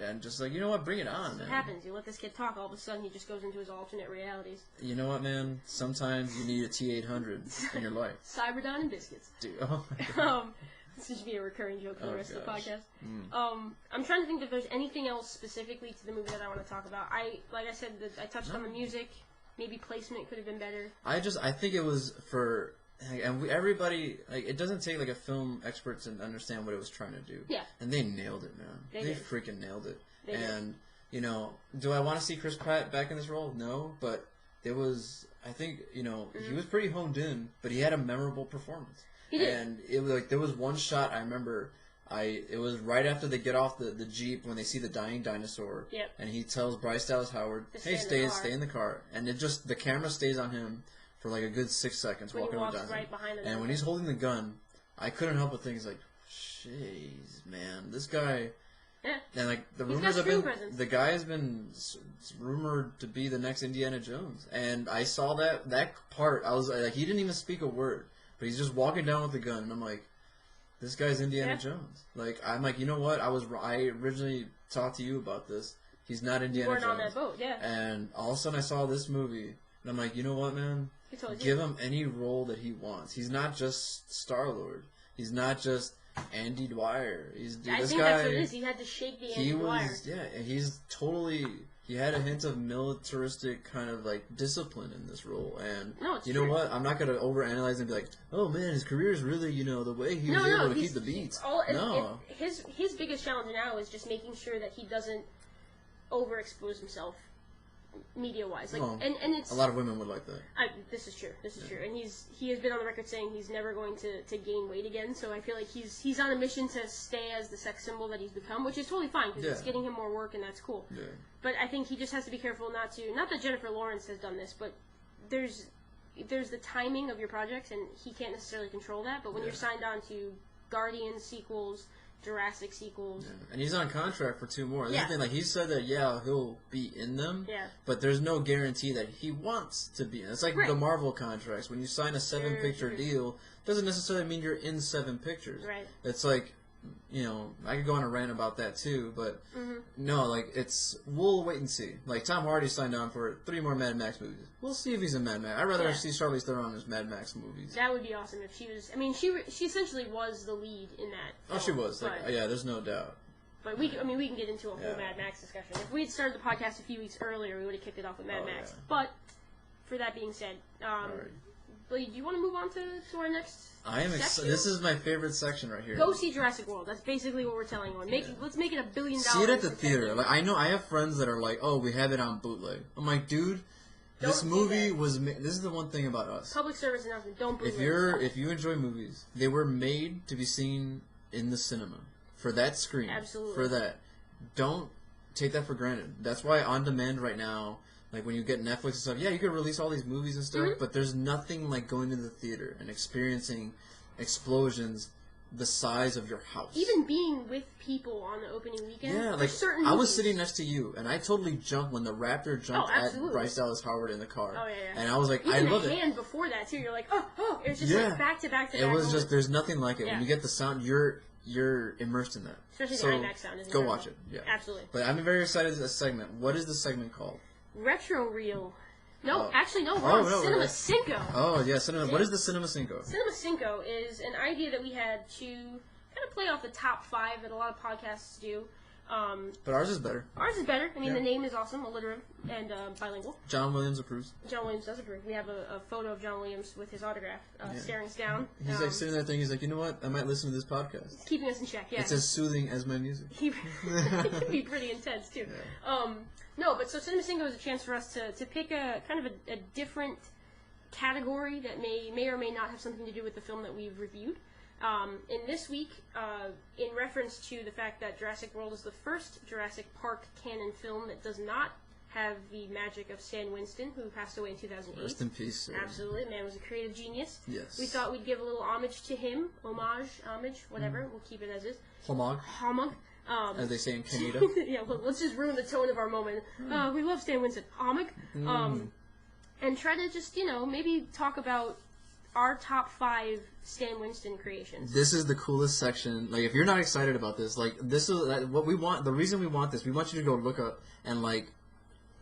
and just like, you know what, bring it on, man. What happens? You let this kid talk, all of a sudden he just goes into his alternate realities. You know what, man? Sometimes you need a T-800 in your life. Cyberdyne and biscuits. Dude, oh my God. This should be a recurring joke for the rest of the podcast. I'm trying to think if there's anything else specifically to the movie that I want to talk about. Like I said, I touched on the music. Maybe placement could have been better. I think it was for, and everybody, like, it doesn't take like a film expert to understand what it was trying to do. Yeah. And they nailed it, man. They freaking nailed it. They did. You know, do I want to see Chris Pratt back in this role? No, but it was, I think, he was pretty honed in, but he had a memorable performance. He did. And it was like, there was one shot I remember. It was right after they get off the Jeep when they see the dying dinosaur. Yep. And he tells Bryce Dallas Howard, hey, stay in the car. And the camera stays on him for like a good 6 seconds walking on the dinosaur. Right behind him. And when he's holding the gun, I couldn't help but think, like, jeez, man, this guy. Yeah. And like the rumors have been, the guy has been rumored to be the next Indiana Jones. And I saw that part. I was like, he didn't even speak a word, but he's just walking down with the gun, and I'm like, this guy's Indiana Jones. Like, I'm like, you know what? I originally talked to you about this. He's not Indiana Jones. You weren't on that boat, yeah. And all of a sudden I saw this movie, and I'm like, you know what, man? Give him any role that he wants. He's not just Star-Lord. He's not just Andy Dwyer. I think that's what it is. He had to shake the Andy Dwyer. Yeah, and he's totally he had a hint of militaristic kind of like discipline in this role, and it's you know true. what? I'm not gonna overanalyze and be like, oh man, his career is really the way he was able to keep the beats. His biggest challenge now is just making sure that he doesn't overexpose himself media-wise, and it's a lot of women would like that. This is true, and he has been on the record saying he's never going to gain weight again. So I feel like he's on a mission to stay as the sex symbol that he's become, which is totally fine because it's getting him more work, and that's cool. Yeah. But I think he just has to be careful not that Jennifer Lawrence has done this, but there's the timing of your projects, and he can't necessarily control that. But when you're signed on to Guardians sequels, Jurassic sequels. Yeah. And he's on contract for 2 more. This is the thing, like, he said that, he'll be in them, but there's no guarantee that he wants to be in. It's like the Marvel contracts. When you sign a 7-picture deal, doesn't necessarily mean you're in 7 pictures. Right. It's like, I could go on a rant about that too, but no, like, we'll wait and see. Like, Tom Hardy signed on for 3 more Mad Max movies. We'll see if he's in Mad Max. I'd rather see Charlize Theron in his Mad Max movies. That would be awesome if she was. I mean, she essentially was the lead in that film, she was. Like, there's no doubt. But we can get into a whole Mad Max discussion. If we had started the podcast a few weeks earlier, we would have kicked it off with Mad Max. Yeah. But, for that being said, do you want to move on to our next I am excited. This is my favorite section right here. Go see Jurassic World. That's basically what we're telling you. Let's make it $1 billion. See it at the theater. Like, I know I have friends that are like, oh, we have it on bootleg. I'm like, dude, this movie was this is the one thing about us. Public service announcement, don't bootleg. If you enjoy movies, they were made to be seen in the cinema. For that screen. Absolutely. For that. Don't take that for granted. That's why on demand right now, like when you get Netflix and stuff, you can release all these movies and stuff, but there's nothing like going to the theater and experiencing explosions the size of your house. Even being with people on the opening weekend. Yeah, like certain I was sitting next to you, and I totally jumped when the Raptor jumped at Bryce Dallas Howard in the car. Oh yeah. And I was like, even I love it. the hand before that too. You're like, oh, it was just like back to back to back. It was just there's nothing like it. When you get the sound, you're immersed in that. Especially the IMAX sound. Go watch it. Yeah, absolutely. But I'm very excited for this segment. What is the segment called? Retro Reel. No, actually, no. We're on Cinema Cinco. Oh, yeah, Cinema. What is the Cinema Cinco? Cinema Cinco is an idea that we had to kind of play off the top 5 that a lot of podcasts do. But ours is better. Ours is better. I mean, the name is awesome, alliterative, and bilingual. John Williams approves. John Williams does approve. We have a photo of John Williams with his autograph staring us down. He's like sitting there thinking, he's like, you know what? I might listen to this podcast. It's keeping us in check, yeah. It's as soothing as my music. It can be pretty intense, too. Yeah. No, but so Cinema Cinco is a chance for us to pick a kind of a different category that may or may not have something to do with the film that we've reviewed. In this week, in reference to the fact that Jurassic World is the first Jurassic Park canon film that does not have the magic of Stan Winston, who passed away in 2008. Rest in peace, sir. Absolutely, man was a creative genius. Yes. We thought we'd give a little homage to him. Homage, whatever. We'll keep it as is. Homage. As they say in Canada. Yeah, let's just ruin the tone of our moment. We love Stan Winston. Homage. And try to just, maybe talk about our top 5 Stan Winston creations. This is the coolest section. Like, if you're not excited about this, like, this is what we want. The reason we want this, we want you to go look up and, like,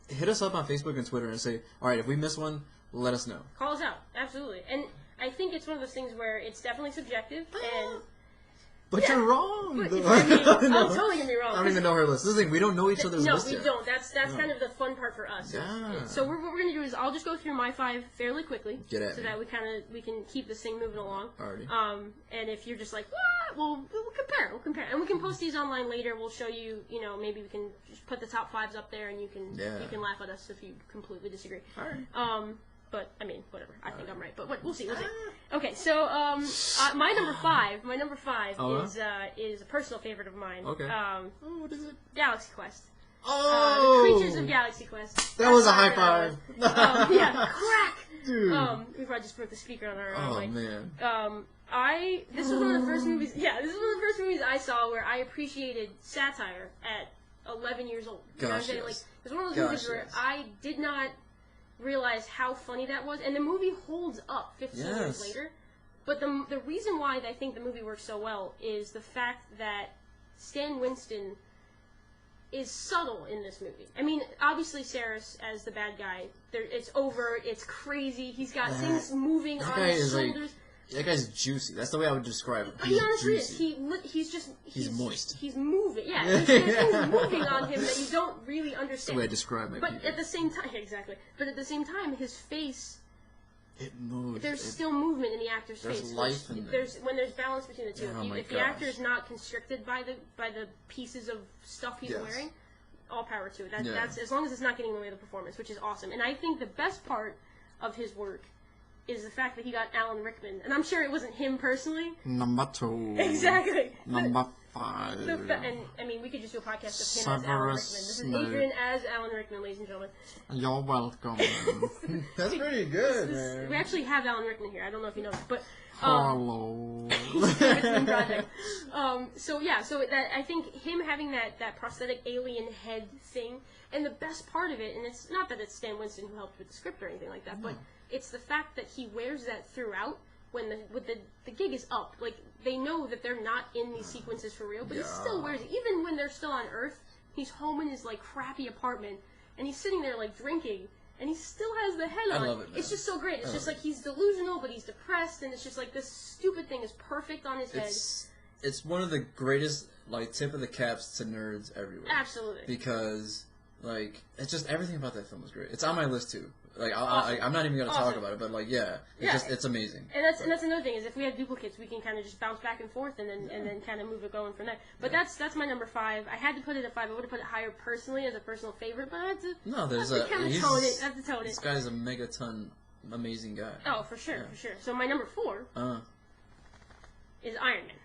hit us up on Facebook and Twitter and say, all right, if we miss one, let us know. Call us out. Absolutely. And I think it's one of those things where it's definitely subjective and... But you're wrong. I'm totally gonna be wrong. I don't even know her list. This is the thing, we don't know each other's list yet. No, we don't. That's kind of the fun part for us. Yeah. So what we're gonna do is I'll just go through my 5 fairly quickly, so that we can keep this thing moving along. Alrighty. And if you're just like, what? Well, we'll compare, and we can post these online later. We'll show you. Maybe we can just put the top 5s up there, and you can laugh at us if you completely disagree. Alright. But, I mean, whatever. I think I'm right. But we'll see. Okay, so my number 5 is a personal favorite of mine. Okay. What is it? Galaxy Quest. Oh! The Creatures of Galaxy Quest. That was a high five. Yeah, crack! Dude. We probably just broke the speaker on our mic. Man. This was one of the first movies, this was one of the first movies I saw where I appreciated satire at 11 years old. You know what I'm saying? Like, it was one of those movies where I did not realize how funny that was, and the movie holds up 15 years later. But the reason why I think the movie works so well is the fact that Stan Winston is subtle in this movie. I mean, obviously Saris as the bad guy, it's over, it's crazy, he's got things moving on his shoulders. That guy's juicy. That's the way I would describe him. He honestly juicy. is. He's moist. He's moving. Yeah, there's things moving on him that you don't really understand. That's the way I describe my But people. at the same time, exactly. But at the same time, his face. It moves. There's still movement in the actor's face. There's life in there. When there's balance between the two. Oh If the actor is not constricted by the pieces of stuff he's wearing, all power to it. That's as long as it's not getting in the way of the performance, which is awesome. And I think the best part of his work is the fact that he got Alan Rickman, and I'm sure it wasn't him personally. Number 2. Exactly. Number 5. And I mean, we could just do a podcast of him as Alan Rickman. This is Adrian as Alan Rickman, ladies and gentlemen. You're welcome. That's pretty good, man. We actually have Alan Rickman here. I don't know if you know, but hello. Rickman project. So that I think him having that prosthetic alien head thing, and the best part of it, and it's not that it's Stan Winston who helped with the script or anything like that, but it's the fact that he wears that throughout when the gig is up. Like, they know that they're not in these sequences for real, but he still wears it. Even when they're still on Earth, he's home in his, like, crappy apartment, and he's sitting there, like, drinking, and he still has the head on. I love it, man. It's just so great. It's just like he's delusional, but he's depressed, and it's just like this stupid thing is perfect on his head. It's one of the greatest, like, tip of the caps to nerds everywhere. Absolutely. Because, like, it's just everything about that film is great. It's on my list, too. Like, Awesome. I'm not even going to talk about it, but, like, it's amazing. And that's another thing, is if we have duplicates, we can kind of just bounce back and forth and then kind of move it going from there. But that's my number 5. I had to put it at 5. I would have put it higher personally as a personal favorite, but I had to tone it. This guy's a megaton amazing guy. Oh, for sure. So my number 4 is Iron Man.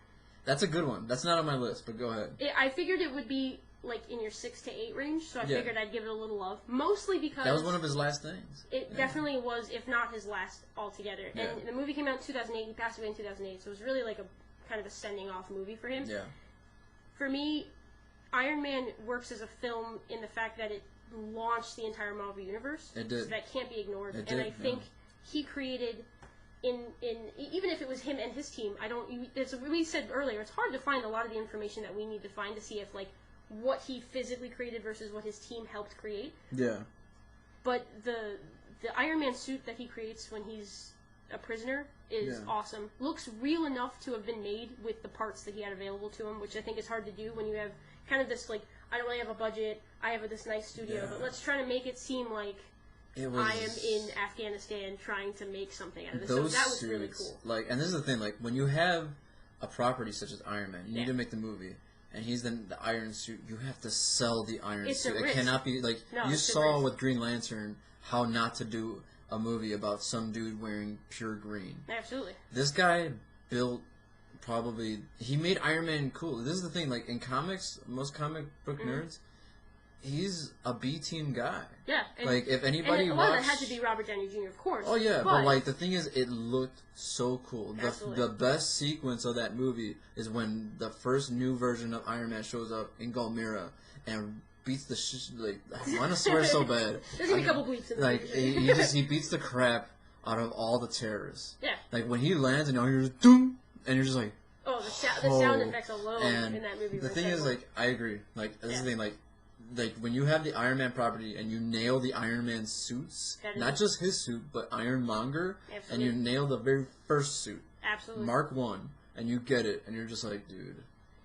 That's a good one. That's not on my list, but go ahead. I figured it would be like in your 6 to 8 range, so I figured I'd give it a little love. Mostly because that was one of his last things. It definitely was, if not his last altogether. And the movie came out in 2008. He passed away in 2008, so it was really like a kind of a sending off movie for him. Yeah. For me, Iron Man works as a film in the fact that it launched the entire Marvel universe. It did. So that can't be ignored. It and did, I think he created. Even if it was him and his team, we said earlier, it's hard to find a lot of the information that we need to find to see if, like, what he physically created versus what his team helped create. Yeah. But the Iron Man suit that he creates when he's a prisoner is awesome. Looks real enough to have been made with the parts that he had available to him, which I think is hard to do when you have kind of this, like, I don't really have a budget, I have this nice studio, but let's try to make it seem like I am in Afghanistan trying to make something out of this. So that was really cool. Like, and this is the thing, like, when you have a property such as Iron Man, you need to make the movie, and he's the Iron Suit, you have to sell the Iron Suit. It cannot be, like, you saw with Green Lantern how not to do a movie about some dude wearing pure green. Absolutely. This guy built he made Iron Man cool. This is the thing, like, in comics, most comic book nerds, he's a B-team guy. Yeah. Like, if anybody watched... that had to be Robert Downey Jr., of course. Oh, yeah, but like, the thing is, it looked so cool. The best sequence of that movie is when the first new version of Iron Man shows up in Galmira and beats the like, I want to swear so bad. There's a couple bleeps in there. Like, he beats the crap out of all the terrorists. Yeah. Like, when he lands and you're just, doom, and you're just like... Oh, the sound effects alone in that movie. The thing is, like, I agree. Like, this is the thing, like, when you have the Iron Man property and you nail the Iron Man suits, not just his suit, but Ironmonger, and you nail the very first suit, Mark 1, and you get it, and you're just like, dude.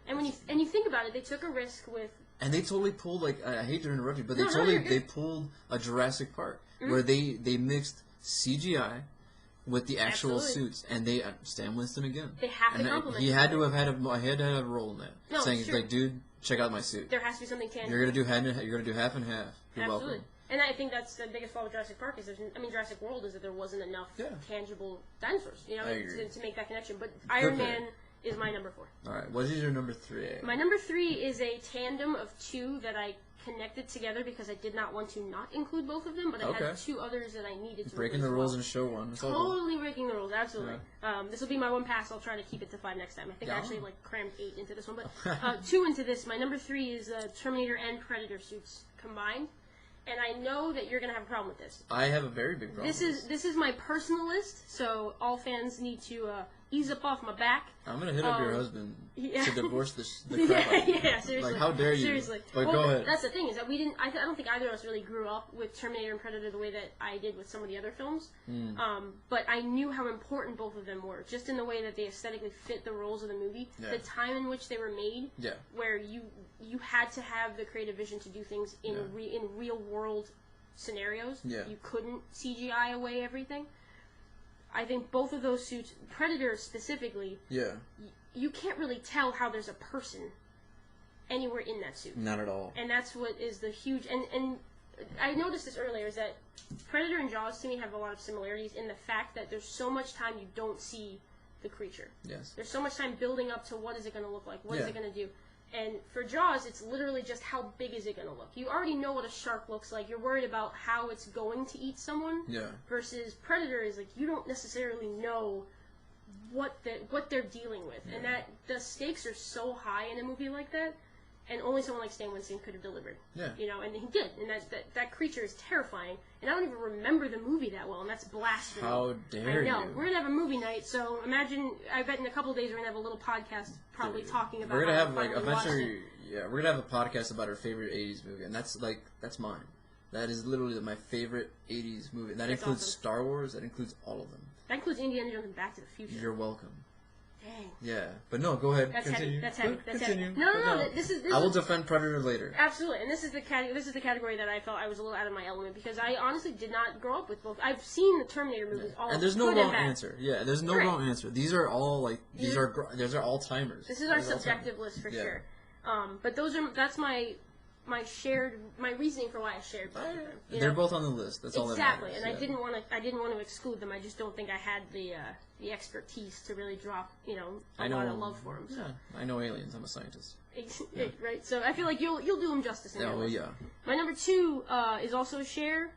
And when you think about it, they took a risk with. And they totally pulled, like, I hate to interrupt you, but they pulled a Jurassic Park where they mixed CGI with the actual suits, and they Stan Winston again. They have to compliment. He had to have had a role in that, saying like, dude. Check out my suit. There has to be something tangible. You're gonna do half and half. You're welcome. And I think that's the biggest flaw with Jurassic Park is Jurassic World is that there wasn't enough tangible dinosaurs, to make that connection. But Iron Man is my number 4. All right, what is your number 3? My number 3 is a tandem of 2 that I connected together because I did not want to not include both of them, but I had 2 others that I needed to. Breaking the rules and show one. Totally breaking the rules, absolutely. Yeah. This will be my one pass. I'll try to keep it to 5 next time. I think I actually crammed 8 into this one, but 2 into this. My number 3 is Terminator and Predator suits combined. And I know that you're going to have a problem with this. I have a very big problem. This is my personal list, so all fans need to ease up off my back. I'm gonna hit up your husband yeah. to divorce the crap out of you. Yeah, seriously. Like, how dare you? Seriously. But well, go ahead. That's the thing, is that we didn't. I don't think either of us really grew up with Terminator and Predator the way that I did with some of the other films. But I knew how important both of them were, just in the way that they aesthetically fit the roles of the movie, the time in which they were made, where you had to have the creative vision to do things in in real world scenarios. You couldn't CGI away everything. I think both of those suits, Predator specifically, you can't really tell how there's a person anywhere in that suit. Not at all. And that's what is the huge... And I noticed this earlier, is that Predator and Jaws, to me, have a lot of similarities in the fact that there's so much time you don't see the creature. Yes. There's so much time building up to what is it going to look like, what is it going to do. And for Jaws, it's literally just how big is it going to look. You already know what a shark looks like. You're worried about how it's going to eat someone. Versus Predator is like, you don't necessarily know what they're dealing with. And that the stakes are so high in a movie like that, and only someone like Stan Winston could have delivered. You know, and he did. And that creature is terrifying. And I don't even remember the movie that well, and that's blasphemy. How dare you? I know. We're going to have a movie night, so imagine, I bet in a couple of days we're going to have a little podcast probably talking about We're going to have, like, eventually, we're going to have a podcast about our favorite 80s movie, and that's mine. That is literally my favorite 80s movie. That includes awesome. Star Wars, that includes all of them. That includes Indiana Jones and Back to the Future. You're welcome. Dang. Yeah, but no, go ahead. That's continue. heavy. That's heavy. That's continue. Heavy. No. This is. I will defend Predator later. Absolutely, and this is the category that I felt I was a little out of my element, because I honestly did not grow up with both. I've seen the Terminator movies all. And there's no wrong answer. Yeah, there's no wrong answer. These are all these are all timers. This is our subjective list for sure. But that's my reasoning for why I shared both of them. They're both on the list. That's all that matters. Exactly, and I didn't want to exclude them. I just don't think I had the expertise to really drop a lot of love for them. So. Yeah, I know aliens. I'm a scientist. Right. So I feel like you'll do them justice. Yeah. My number 2 is also a share.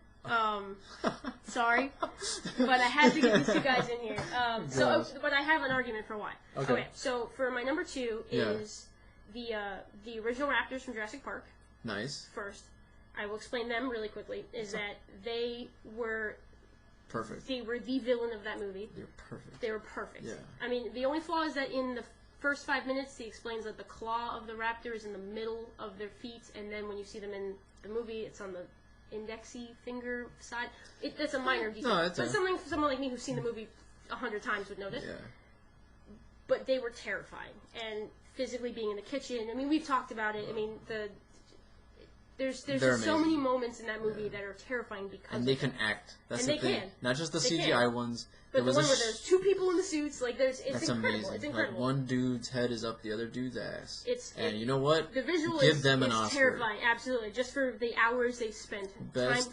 Sorry, but I had to get these two guys in here. But I have an argument for why. Okay. So for my number 2 is the original Raptors from Jurassic Park. Nice. First, I will explain them really quickly. Is that they were perfect. They were the villain of that movie. They were perfect. Yeah. I mean, the only flaw is that in the first 5 minutes, he explains that the claw of the raptor is in the middle of their feet, and then when you see them in the movie, it's on the indexy finger side. That's a minor detail. No, that's something for someone like me who's seen the movie 100 times would notice. Yeah. But they were terrifying, and physically being in the kitchen. I mean, we've talked about it. I mean, There's just so many moments in that movie that are terrifying because they can act. That's the thing. Not just the CGI ones. But the one where there's 2 people in the suits, it's that's incredible. Amazing. It's incredible. Like, one dude's head is up the other dude's ass. And you know what? The visual Give them an Oscar. Terrifying, absolutely. Just for the hours they spent.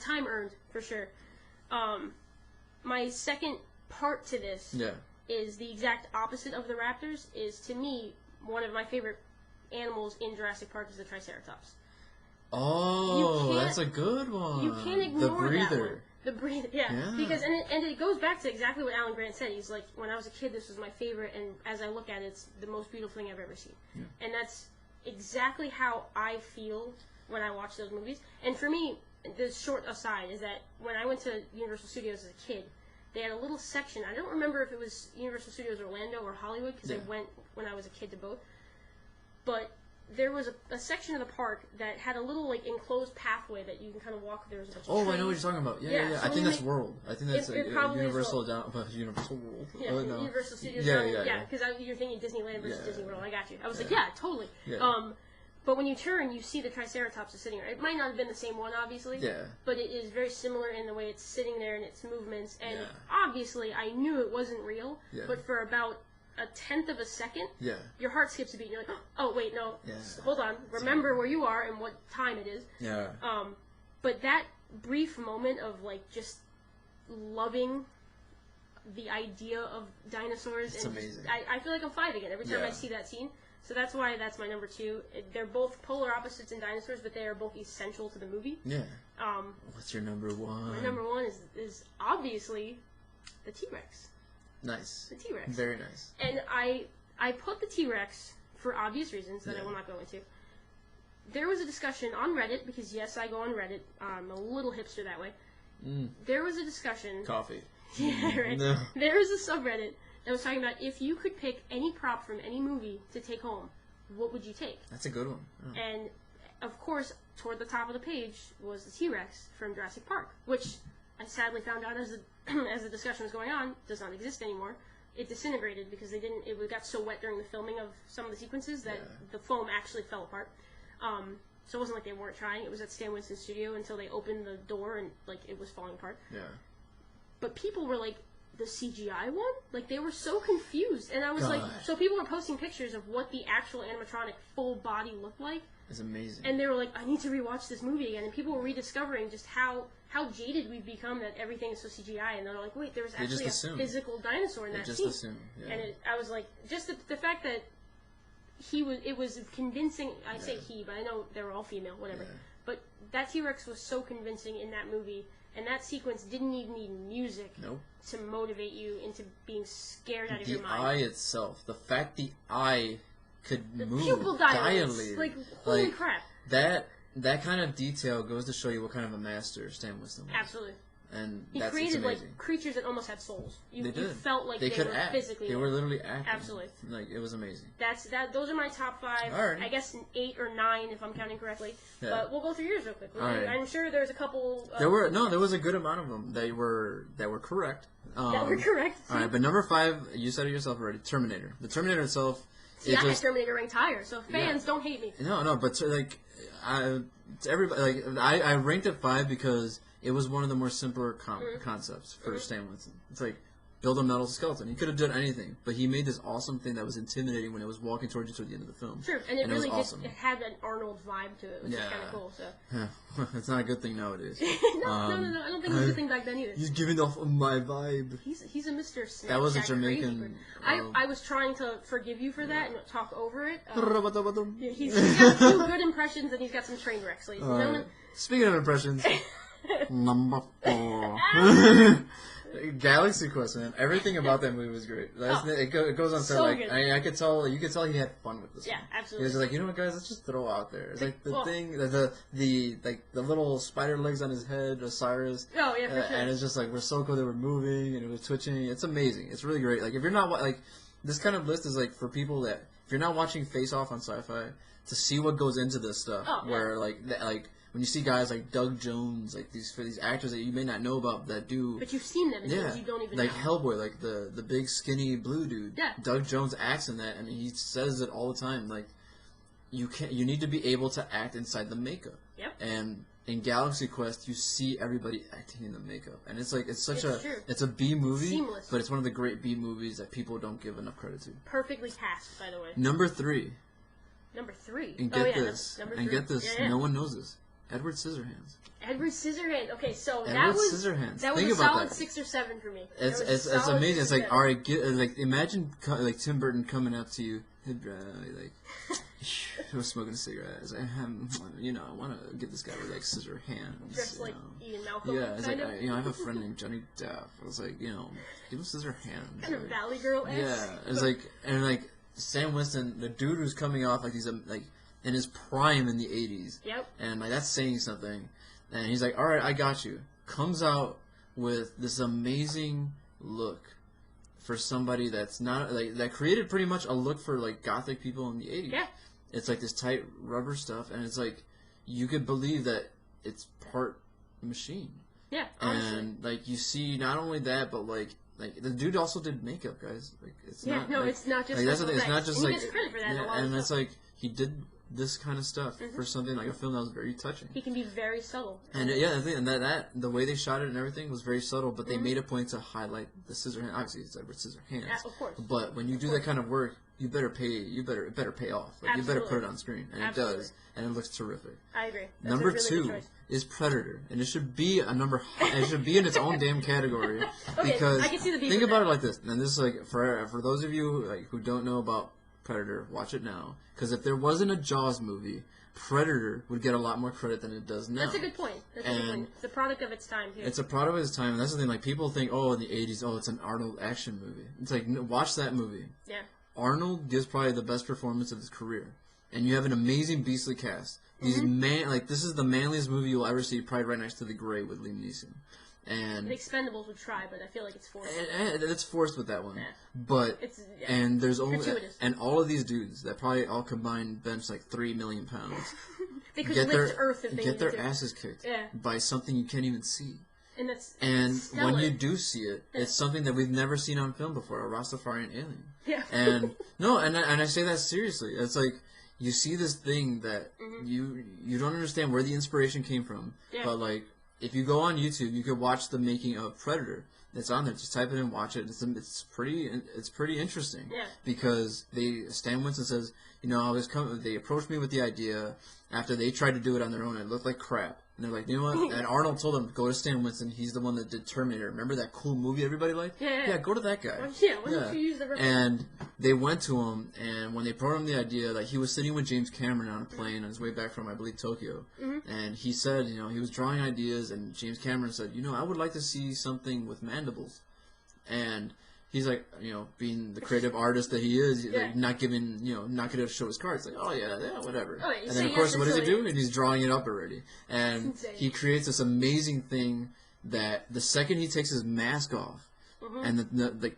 Time earned, for sure. My second part to this is the exact opposite of the Raptors. Is, to me, one of my favorite animals in Jurassic Park is the Triceratops. Oh, that's a good one. You can't ignore the breather. That one. The breather, yeah. Because and it goes back to exactly what Alan Grant said. He's like, when I was a kid, this was my favorite, and as I look at it, it's the most beautiful thing I've ever seen. Yeah. And that's exactly how I feel when I watch those movies. And for me, the short aside is that when I went to Universal Studios as a kid, they had a little section. I don't remember if it was Universal Studios Orlando or Hollywood, because I went when I was a kid to both. But there was a section of the park that had a little enclosed pathway that you can kind of walk. There was a bunch of I know what you're talking about. Yeah. So I think that's World. I think that's Universal Universal World. Yeah, Universal Studios. Yeah, because you're thinking Disneyland versus Disney World. I got you. I was like, totally. Yeah. But when you turn, you see the Triceratops is sitting there. It might not have been the same one, obviously. Yeah. But it is very similar in the way it's sitting there and its movements. And obviously, I knew it wasn't real. Yeah. But for about a tenth of a second, your heart skips a beat and you're like, oh wait, no, hold on, remember where you are and what time it is. Yeah. But that brief moment of just loving the idea of dinosaurs, it's amazing. I feel like I'm 5 again every time I see that scene. So that's why that's my number 2. They're both polar opposites in dinosaurs, but they are both essential to the movie. Yeah. What's your number 1? My number 1 is obviously the T-Rex. Nice. The T-Rex. Very nice. And I put the T-Rex for obvious reasons that I will not go into. There was a discussion on Reddit, because yes, I go on Reddit. I'm a little hipster that way. There was a discussion. Coffee. Yeah, right. No. There is a subreddit It was talking about if you could pick any prop from any movie to take home, what would you take? That's a good one. Oh. And, of course, toward the top of the page was the T-Rex from Jurassic Park, which I sadly found out as the discussion was going on, does not exist anymore. It disintegrated because it got so wet during the filming of some of the sequences that the foam actually fell apart. So it wasn't like they weren't trying. It was at Stan Winston's studio until they opened the door and, like, it was falling apart. Yeah. But people were like, the CGI one? Like, they were so confused. And I was like, so people were posting pictures of what the actual animatronic full body looked like. It's amazing. And they were like, I need to rewatch this movie again. And people were rediscovering just how jaded we've become that everything is so CGI. And they're like, wait, there was actually a physical dinosaur in that scene. They just assume. Yeah. And I was like, just the fact that it was convincing. I say he, but I know they were all female, whatever. Yeah. But that T-Rex was so convincing in that movie, and that sequence didn't even need music to motivate you into being scared out of your mind. The eye itself, the fact the eye could move, pupil dilate, like holy crap. That kind of detail goes to show you what kind of a master Stan Winston was. Absolutely. And he created like creatures that almost had souls. They did. You felt like they could were act. Physically. They were literally acting. Absolutely. Like it was amazing. Those are my top 5. All right. I guess 8 or 9 if I'm counting correctly. Yeah. But we'll go through yours real quick. All right. I'm sure there's a couple. There was a good amount of them that were correct. That were correct. All right, but number 5, you said it yourself already. Terminator. The Terminator itself. See, I had Terminator ranked higher, so fans don't hate me. No, but like, everybody I ranked it 5 because it was one of the more simpler concepts for Stan Winston. It's like, build a metal skeleton. He could have done anything, but he made this awesome thing that was intimidating when it was walking towards you toward the end of the film. Sure, and it really just had an Arnold vibe to it, which is kind of cool. So it's not a good thing nowadays. No, I don't think it was a good thing back then either. He's giving off my vibe. He's a Mr. Snapchat. That was a Jamaican. I was trying to forgive you for that and talk over it. He's got 2 good impressions and he's got some train wrecks, ladies and gentlemen. Speaking of impressions. Number 4. Galaxy Quest, man. Everything about that movie was great. It goes on so like you could tell he had fun with this. Yeah, absolutely. He was like, you know what, guys, let's just throw out there. It's like the thing, the little spider legs on his head, Osiris. Oh yeah, for sure. And it's just like we're so cool. They were moving and it was twitching. It's amazing. It's really great. Like if you're not like this kind of list is like for people that if you're not watching Face Off on Sci-Fi to see what goes into this stuff, where when you see guys like Doug Jones, like these actors that you may not know about that do, but you've seen them, and you don't even know. Hellboy, like the big skinny blue dude. Yeah. Doug Jones acts in that, and he says it all the time. Like you need to be able to act inside the makeup. Yep. And in Galaxy Quest, you see everybody acting in the makeup, and it's a B movie, seamless. But it's one of the great B movies that people don't give enough credit to. Perfectly cast, by the way. Number 3. And get this. Yeah. No one knows this. Edward Scissorhands. Edward Scissorhands. Okay, so that was a solid 6 or 7 for me. It's amazing. It's like, all right, imagine like Tim Burton coming up to you, hey, bro, like, I was smoking a cigarette. It's like, I want to get this guy with like scissor hands. Dressed like Ian Malcolm. Yeah, it's like I have a friend named Johnny Depp. I was like, give him scissor hands. Kind of Valley Girl-esque. Yeah, it's like Sam Winston, the dude who's coming off like he's in his prime in the 80s. Yep. And that's saying something. And he's like, all right, I got you. Comes out with this amazing look for somebody that's not that created pretty much a look for like gothic people in the 80s. Yeah. It's like this tight rubber stuff, and it's like you could believe that it's part machine. Yeah. Honestly. And like you see not only that, but like the dude also did makeup, guys. Like it's not. No, it's not just. That's the thing. It's not just and he gets credit for that. And it's like he did this kind of stuff for something like a film that was very touching. He can be very subtle. And that the way they shot it and everything was very subtle, but they made a point to highlight the Scissorhands. Obviously, it's Edward Scissorhands. Of course. But when you do that kind of work, it better pay off. Like, you better put it on screen, and it does, and it looks terrific. I agree. That's number really 2 is Predator, and it should be a number. It should be in its own damn category. Okay, because I can see the think about it like this, and this is like for those of you who don't know about Predator, watch it now. Because if there wasn't a Jaws movie, Predator would get a lot more credit than it does now. That's a good point. It's a product of its time, too. It's a product of its time, and that's the thing. Like, people think, in the 80s, it's an Arnold action movie. It's like, watch that movie. Yeah. Arnold gives probably the best performance of his career. And you have an amazing beastly cast. This is the manliest movie you'll ever see, probably right next to The Grey with Liam Neeson. And the Expendables would try, but I feel like it's forced. It's forced with that one. Yeah. But and there's only gratuitous. and all of these dudes that probably all combined bench like 3 million pounds. They could lift Earth if they get their needed to. asses kicked Yeah. by something you can't even see. And when you do see it, it's something that we've never seen on film before, a Rastafarian alien. Yeah. And no, and I say that seriously. It's like you see this thing that you don't understand where the inspiration came from. Yeah. But like if you go on YouTube, you could watch the making of Predator. It's on there. Just type it in, watch it. It's pretty interesting. Yeah. Because Stan Winston says, they approached me with the idea after they tried to do it on their own. It looked like crap. And they're like, you know what? And Arnold told them, go to Stan Winston. He's the one that did Terminator. Remember that cool movie everybody liked? Yeah, go to that guy. Why don't you use the reference? And they went to him, and when they brought him the idea, like he was sitting with James Cameron on a plane on his way back from, I believe, Tokyo. And he said, he was drawing ideas, and James Cameron said, I would like to see something with mandibles. And he's like, being the creative artist that he is, like not going to show his cards. Like, oh yeah, whatever. Oh, and then of course, what does he do? And he's drawing it up already. And he creates this amazing thing that the second he takes his mask off, and the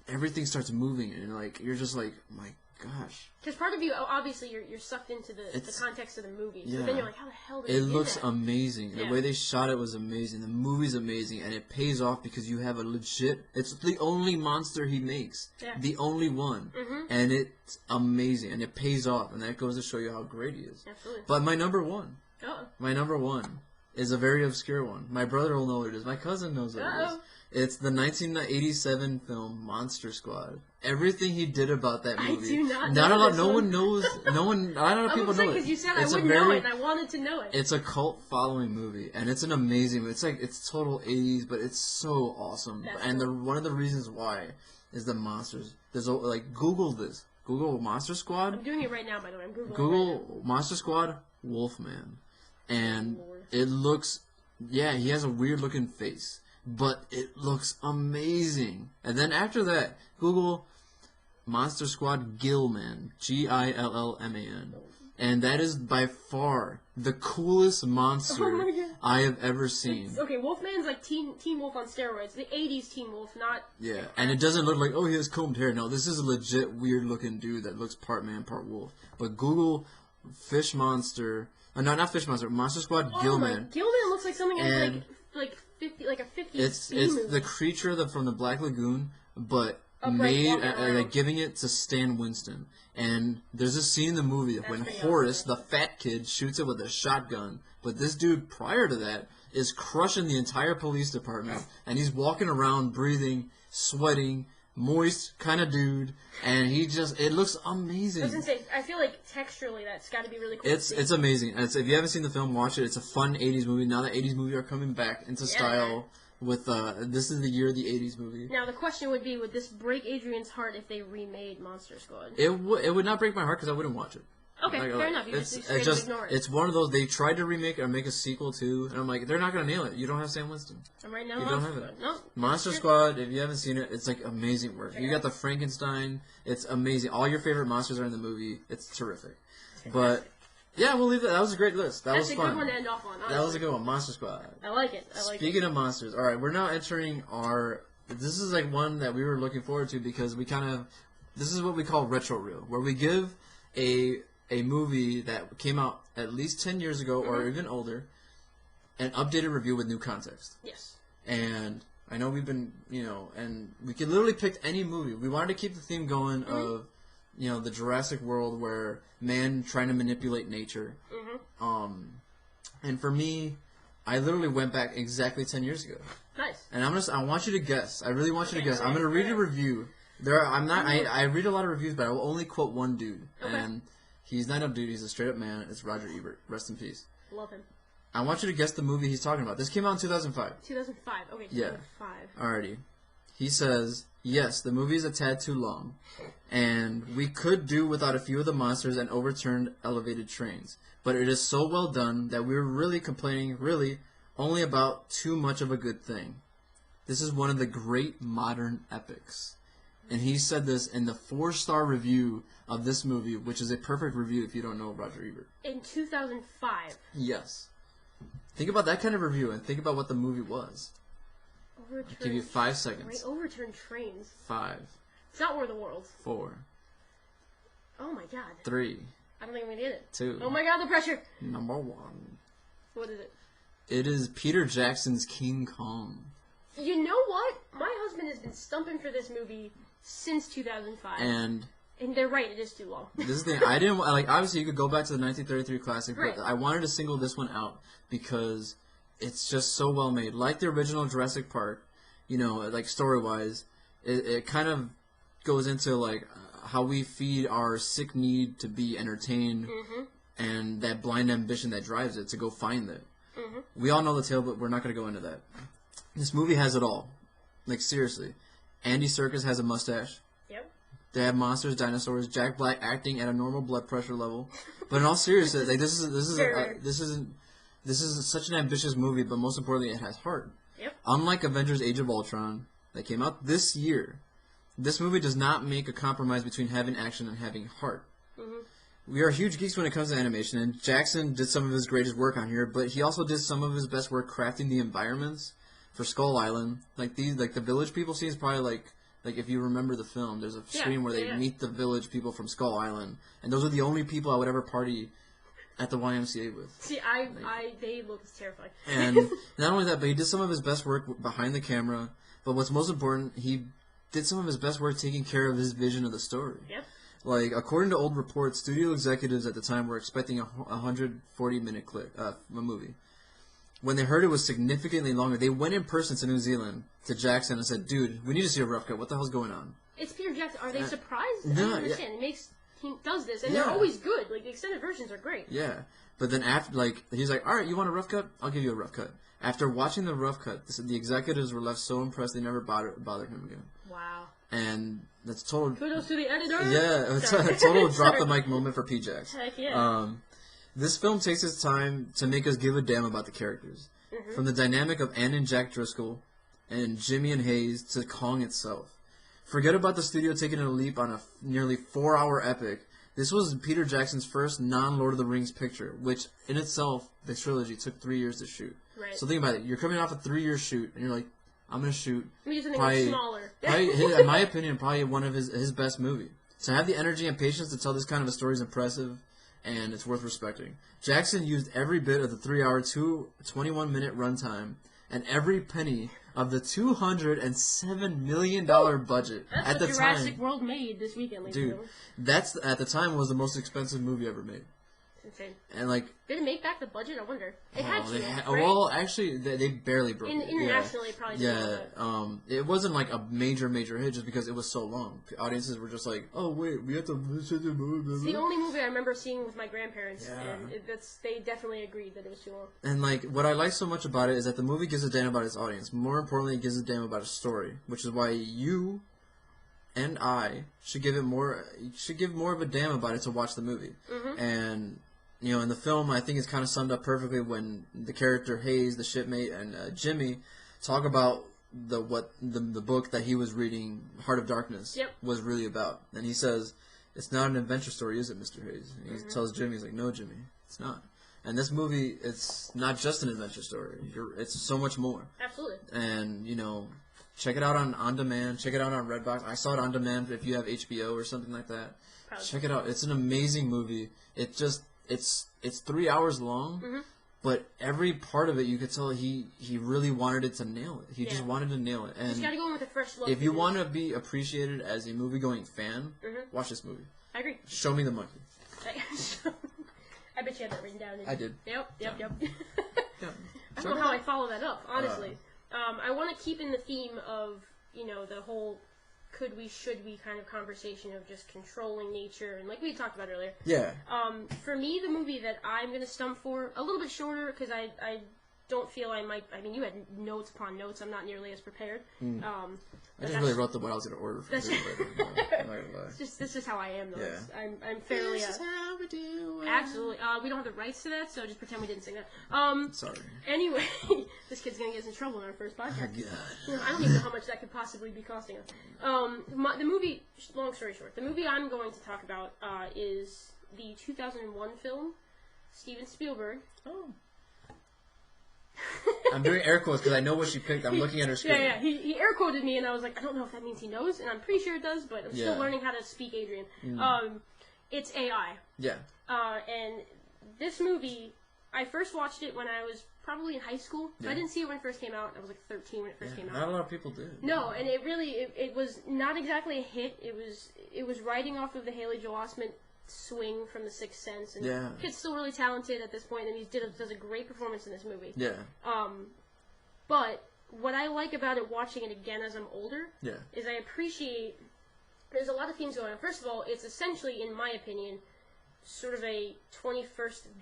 everything starts moving, and like you're just like, my gosh. Because part of you, obviously, you're sucked into the context of the movie. Yeah. But then you're like, how the hell did it they do looks that? amazing. Yeah. The way they shot it was amazing. The movie's amazing, and it pays off because you have a legit. It's the only monster he makes, the only one, and it's amazing, and it pays off, and that goes to show you how great he is. Absolutely. But my number one is a very obscure one. My brother will know what it is. My cousin knows what it is. It's the 1987 film Monster Squad. Everything he did about that movie. I do not know this no one. one knows. No one. I don't know if people know it. Because you said I wouldn't know it, and I wanted to know it. It's a cult following movie, and it's an amazing. It's total 80s, but it's so awesome. One of the reasons why is the monsters. There's Google this. Google Monster Squad. I'm doing it right now, by the way. I'm Googling. Google Monster Squad Wolfman, and it looks. Yeah, he has a weird looking face. But it looks amazing. And then after that, Google Monster Squad Gillman. Gillman. And that is by far the coolest monster I have ever seen. Okay, Wolfman's like Teen Wolf on steroids. The 80s Teen Wolf, not... Yeah, and it doesn't look like, he has combed hair. No, this is a legit weird looking dude that looks part man, part wolf. But Google Fish Monster... No, not Fish Monster. Monster Squad Gillman. Gillman looks like something like a 50s It's movie. the creature from the Black Lagoon, but giving it to Stan Winston. And there's this scene in the movie when Horace, the fat kid, shoots it with a shotgun. But this dude, prior to that, is crushing the entire police department, and he's walking around breathing, sweating, moist kind of dude, and it looks amazing. I was gonna say, I feel like texturally that's got to be really cool. It's amazing. If you haven't seen the film, watch it. It's a fun 80s movie. Now that 80s movies are coming back into style with this is the year of the 80s movie. Now the question would be, would this break Adrian's heart if they remade Monster Squad? It would not break my heart because I wouldn't watch it. Okay, fair enough. You just ignore it. It's one of those, they tried to remake it or make a sequel to, and I'm like, they're not going to nail it. You don't have Stan Winston. And right now, you don't have it. No, Monster Squad, if you haven't seen it, it's like amazing work. You got the Frankenstein. It's amazing. All your favorite monsters are in the movie. It's terrific. But, yeah, we'll leave that. That was a great list. That was fun. That's a good one to end off on, honestly. That was a good one. Monster Squad. I like it. Speaking of monsters, all right, we're now entering this is like one that we were looking forward to because this is what we call retro reel, where we give a movie that came out at least 10 years ago or even older, an updated review with new context. Yes. And I know we've been, and we could literally pick any movie. We wanted to keep the theme going of, the Jurassic World where man trying to manipulate nature. And for me, I literally went back exactly 10 years ago. Nice. And I want you to guess. I really want you to guess. I'm going to read a review. I read a lot of reviews, but I will only quote one dude. Okay. And he's not a dude. He's a straight-up man. It's Roger Ebert. Rest in peace. Love him. I want you to guess the movie he's talking about. This came out in 2005. 2005. Okay, 2005. Yeah. Alrighty. He says, yes, the movie is a tad too long, and we could do without a few of the monsters and overturned elevated trains. But it is so well done that we're really complaining, only about too much of a good thing. This is one of the great modern epics. And he said this in the 4-star review of this movie, which is a perfect review if you don't know Roger Ebert. In 2005. Yes. Think about that kind of review and think about what the movie was. I'll give you 5 seconds. Overturned trains. 5. It's not War of the Worlds. 4. Oh my god. 3. I don't think I'm gonna get it. 2. Oh my god, the pressure! Number 1. What is it? It is Peter Jackson's King Kong. You know what? My husband has been stumping for this movie since 2005. And they're right, it is too long. This is the thing. I didn't like. Obviously, you could go back to the 1933 classic, right. But I wanted to single this one out because it's just so well made. Like the original Jurassic Park, you know, like story wise, it kind of goes into like how we feed our sick need to be entertained, and that blind ambition that drives it to go find it. We all know the tale, but we're not going to go into that. This movie has it all. Like, seriously. Andy Serkis has a mustache. Yep. They have monsters, dinosaurs, Jack Black acting at a normal blood pressure level. But in all seriousness, like, this is such an ambitious movie, but most importantly, it has heart. Yep. Unlike Avengers Age of Ultron, that came out this year, this movie does not make a compromise between having action and having heart. We are huge geeks when it comes to animation, and Jackson did some of his greatest work on here, but he also did some of his best work crafting the environments for Skull Island. Like the village people scene is probably like if you remember the film, there's a scene where they meet the village people from Skull Island, and those are the only people I would ever party at the YMCA with. See, they look terrifying. And not only that, but he did some of his best work behind the camera, but what's most important, he did some of his best work taking care of his vision of the story. Yep. Like, according to old reports, studio executives at the time were expecting a 140-minute movie. When they heard it was significantly longer, they went in person to New Zealand, to Jackson, and said, dude, we need to see a rough cut. What the hell's going on? It's Peter Jackson. Are they surprised? No, I don't understand. He does this, and they're always good. Like, the extended versions are great. Yeah. But then after, like, he's like, all right, you want a rough cut? I'll give you a rough cut. After watching the rough cut, the executives were left so impressed they never bothered him again. Wow. And that's total... Kudos to the editor! Yeah, it's a total drop the mic moment for P-Jax. Heck yeah. This film takes its time to make us give a damn about the characters. From the dynamic of Ann and Jack Driscoll, and Jimmy and Hayes, to Kong itself. Forget about the studio taking a leap on a nearly 4-hour epic. This was Peter Jackson's first non-Lord of the Rings picture, which, in itself, the trilogy took 3 years to shoot. Right. So think about it. You're coming off a 3-year shoot, and you're like, I'm going to shoot... Maybe something probably, smaller. In my opinion, probably one of his best movie. To have the energy and patience to tell this kind of a story is impressive, and it's worth respecting. Jackson used every bit of the 3-hour, 21-minute runtime, and every penny of the $207 million budget at the time. Jurassic World made this weekend. Dude, that's at the time was the most expensive movie ever made. Insane. And like, did it make back the budget? I wonder. It had to. Right? Well, actually, they barely broke it. Internationally, it probably didn't. It wasn't like a major hit just because it was so long. Audiences were just like, "Oh wait, we have to listen to the movie." It's the only movie I remember seeing with my grandparents, and they definitely agreed that it was too long. And like, what I like so much about it is that the movie gives a damn about its audience. More importantly, it gives a damn about its story, which is why you and I should give more of a damn about it to watch the movie. And you know, in the film, I think it's kind of summed up perfectly when the character Hayes, the shipmate, and Jimmy talk about the book that he was reading, Heart of Darkness, was really about. And he says, "It's not an adventure story, is it, Mr. Hayes?" And he tells Jimmy, he's like, "No, Jimmy, it's not." And this movie, it's not just an adventure story. It's so much more. Absolutely. And, you know, check it out on demand. Check it out on Redbox. I saw it on demand if you have HBO or something like that. Probably. Check it out. It's an amazing movie. It's 3 hours long, but every part of it you could tell he really wanted it to nail it. He just wanted to nail it. And you just gotta go in with a fresh look. If you want to be appreciated as a movie-going fan, watch this movie. I agree. Show Me the Monkey. I bet you had that written down. I did. Yep. I don't know how I follow that up, honestly. I want to keep in the theme of, you know, the whole could we, should we kind of conversation of just controlling nature, and like we talked about earlier. Yeah. For me, the movie that I'm going to stump for, a little bit shorter, because I don't feel I might, I mean, you had notes upon notes, I'm not nearly as prepared. I just really wrote what I was going to order for you. This is how I am, though. Yeah. I'm fairly... This is how we do it. Absolutely. We don't have the rights to that, so just pretend we didn't sing that. Sorry. Anyway, this kid's going to get us in trouble in our first podcast. Oh, God. I don't even know how much that could possibly be costing us. The movie, long story short, the movie I'm going to talk about is the 2001 film, Steven Spielberg. Oh. I'm doing air quotes because I know what she picked. I'm looking at her screen. Yeah. He air quoted me, and I was like, I don't know if that means he knows, and I'm pretty sure it does, but I'm still learning how to speak Adrian. It's AI. Yeah. And this movie, I first watched it when I was probably in high school. So I didn't see it when it first came out. I was like 13 when it first came out. Not a lot of people did. No, and it really it was not exactly a hit. It was riding off of the Haley Joel Osment swing from The Sixth Sense, and the kid's still really talented at this point, and he does a great performance in this movie. Yeah. But what I like about it, watching it again as I'm older, is I appreciate there's a lot of themes going on. First of all, it's essentially, in my opinion, sort of a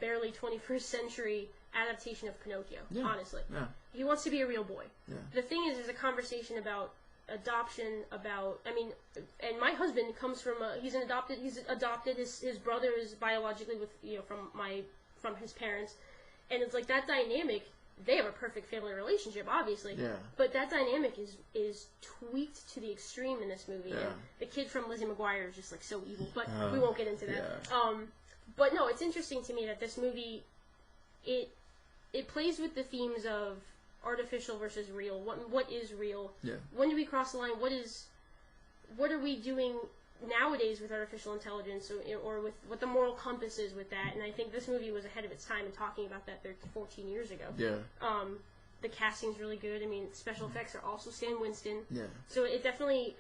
barely 21st century adaptation of Pinocchio, honestly. Yeah. He wants to be a real boy. Yeah. The thing is, there's a conversation about adoption, and my husband comes from, he's adopted, his brother is biologically from his parents, and it's like that dynamic, they have a perfect family relationship, obviously, but that dynamic is tweaked to the extreme in this movie, and the kid from Lizzie McGuire is just like so evil, but we won't get into that. But no, it's interesting to me that this movie, it plays with the themes of artificial versus real. What is real? Yeah. When do we cross the line? What are we doing nowadays with artificial intelligence, or with what the moral compass is with that? And I think this movie was ahead of its time in talking about that 14 years ago. Yeah. The casting's really good. I mean, special effects are also Stan Winston. Yeah. So it definitely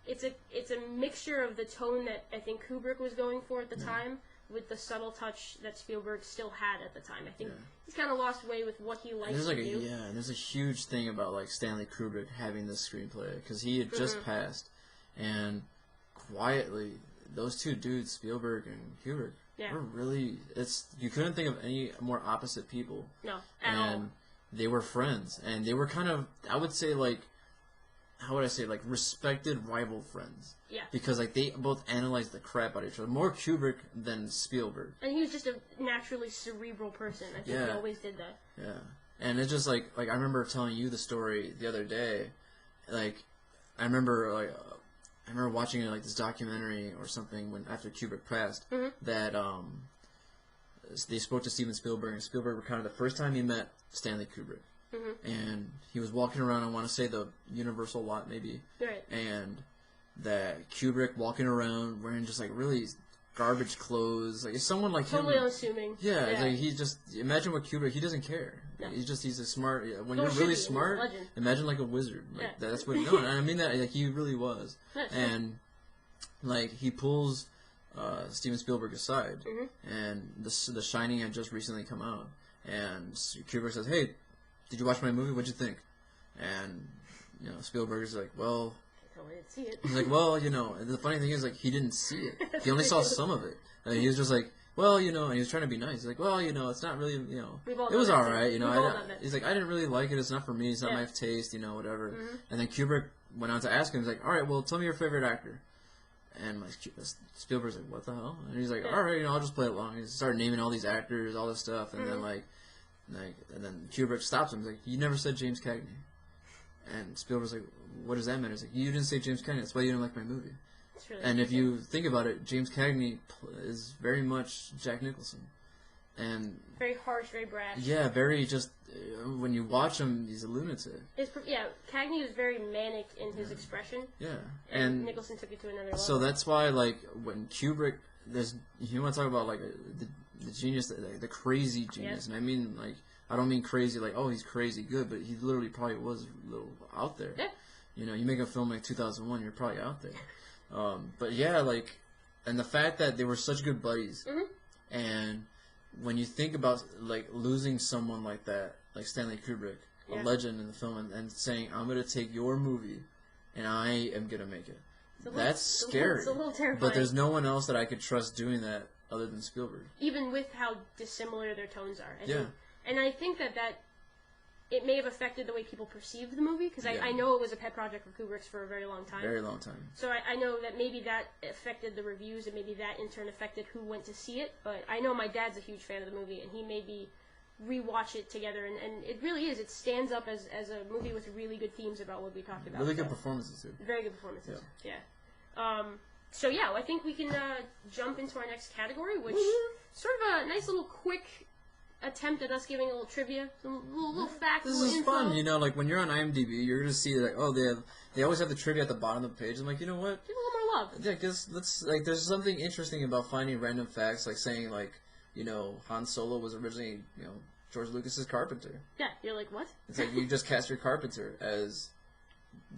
it's a mixture of the tone that I think Kubrick was going for at the time, with the subtle touch that Spielberg still had at the time. I think he's kind of lost way with what he likes to do. And there's a huge thing about like Stanley Kubrick having this screenplay, because he had just passed, and quietly those two dudes, Spielberg and Kubrick, were really, you couldn't think of any more opposite people. No, at all. They were friends, and they were kind of, I would say, like, how would I say, like, respected rival friends. Yeah. Because, like, they both analyzed the crap out of each other. More Kubrick than Spielberg. And he was just a naturally cerebral person. I think he always did that. Yeah. And it's just, like, I remember telling you the story the other day. Like, I remember watching, like, this documentary or something after Kubrick passed, that, they spoke to Steven Spielberg, and Spielberg were kind of the first time he met Stanley Kubrick. And he was walking around, I want to say the Universal lot maybe, and that Kubrick walking around wearing just like really garbage clothes, like someone like totally unassuming. Yeah, like he just, imagine what Kubrick, he doesn't care. No. He's a smart, when you're really smart, imagine like a wizard. Like, that's what, no, and I mean that, like, he really was. And like he pulls Steven Spielberg aside, and the Shining had just recently come out, and Kubrick says, "Hey, did you watch my movie? What'd you think?" And Spielberg's like, "Well," I didn't see it. He's like, "Well, and the funny thing is, like, he didn't see it. He only saw some of it. And he was just like, well, and he was trying to be nice. He's like, well, it's not really, it was all right, he's like, I didn't really like it. It's not for me. It's not my taste, whatever." And then Kubrick went on to ask him, he's like, "All right, well, tell me your favorite actor." And Spielberg's like, "What the hell?" And he's like, "All right, I'll just play along." He started naming all these actors, all this stuff, and then and then Kubrick stops him. He's like, "You never said James Cagney." And Spielberg's like, "What does that matter?" He's like, "You didn't say James Cagney. That's why you didn't like my movie." Really, and if you think about it, James Cagney is very much Jack Nicholson, and very harsh, very brash. Yeah, very just when you watch him, he's a lunatic. Cagney was very manic in his expression. Yeah, and Nicholson took it to another level. So that's why, like, when Kubrick, you want to talk about like the genius, the crazy genius, and I mean, like, I don't mean crazy like, oh, he's crazy good, but he literally probably was a little out there. Yeah. You make a film like 2001, you're probably out there. But yeah, like, and the fact that they were such good buddies, and when you think about like losing someone like that, like Stanley Kubrick, a legend in the film, and saying, "I'm gonna take your movie, and I am gonna make it," that's scary. It's a little terrifying. But there's no one else that I could trust doing that other than Spielberg. Even with how dissimilar their tones are, I think. And I think that it may have affected the way people perceived the movie, because I know it was a pet project for Kubrick's for a very long time. Very long time. So I know that maybe that affected the reviews, and maybe that in turn affected who went to see it. But I know my dad's a huge fan of the movie, and he made me rewatch it together, and it really is. It stands up as a movie with really good themes about what we talked about. Really good performances, too. Very good performances, So I think we can jump into our next category, which sort of a nice little quick attempt at us giving a little trivia, some little facts, This little is info. fun, you know. Like when you're on IMDb, you're gonna see like, oh, they always have the trivia at the bottom of the page. I'm like, you know what? Give a little more love. Yeah, because there's something interesting about finding random facts, like saying like, you know, Han Solo was originally, you know, George Lucas's carpenter. Yeah, you're like, what? It's like you just cast your carpenter as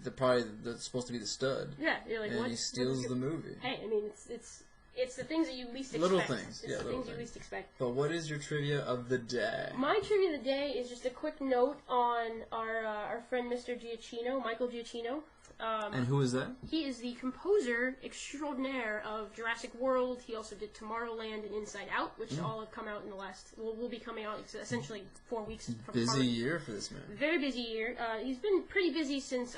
that's supposed to be the stud. Yeah, you're like, and what? he steals the movie. Hey, I mean, it's the things that you least expect. Little things, It's yeah, the little things you things. least expect. But what is your trivia of the day? My trivia of the day is just a quick note on our friend Mr. Giacchino, Michael Giacchino. And who is that? He is the composer extraordinaire of Jurassic World. He also did Tomorrowland and Inside Out, which all have come out in the last... will be coming out essentially 4 weeks from Busy year for this man. Very busy year. He's been pretty busy since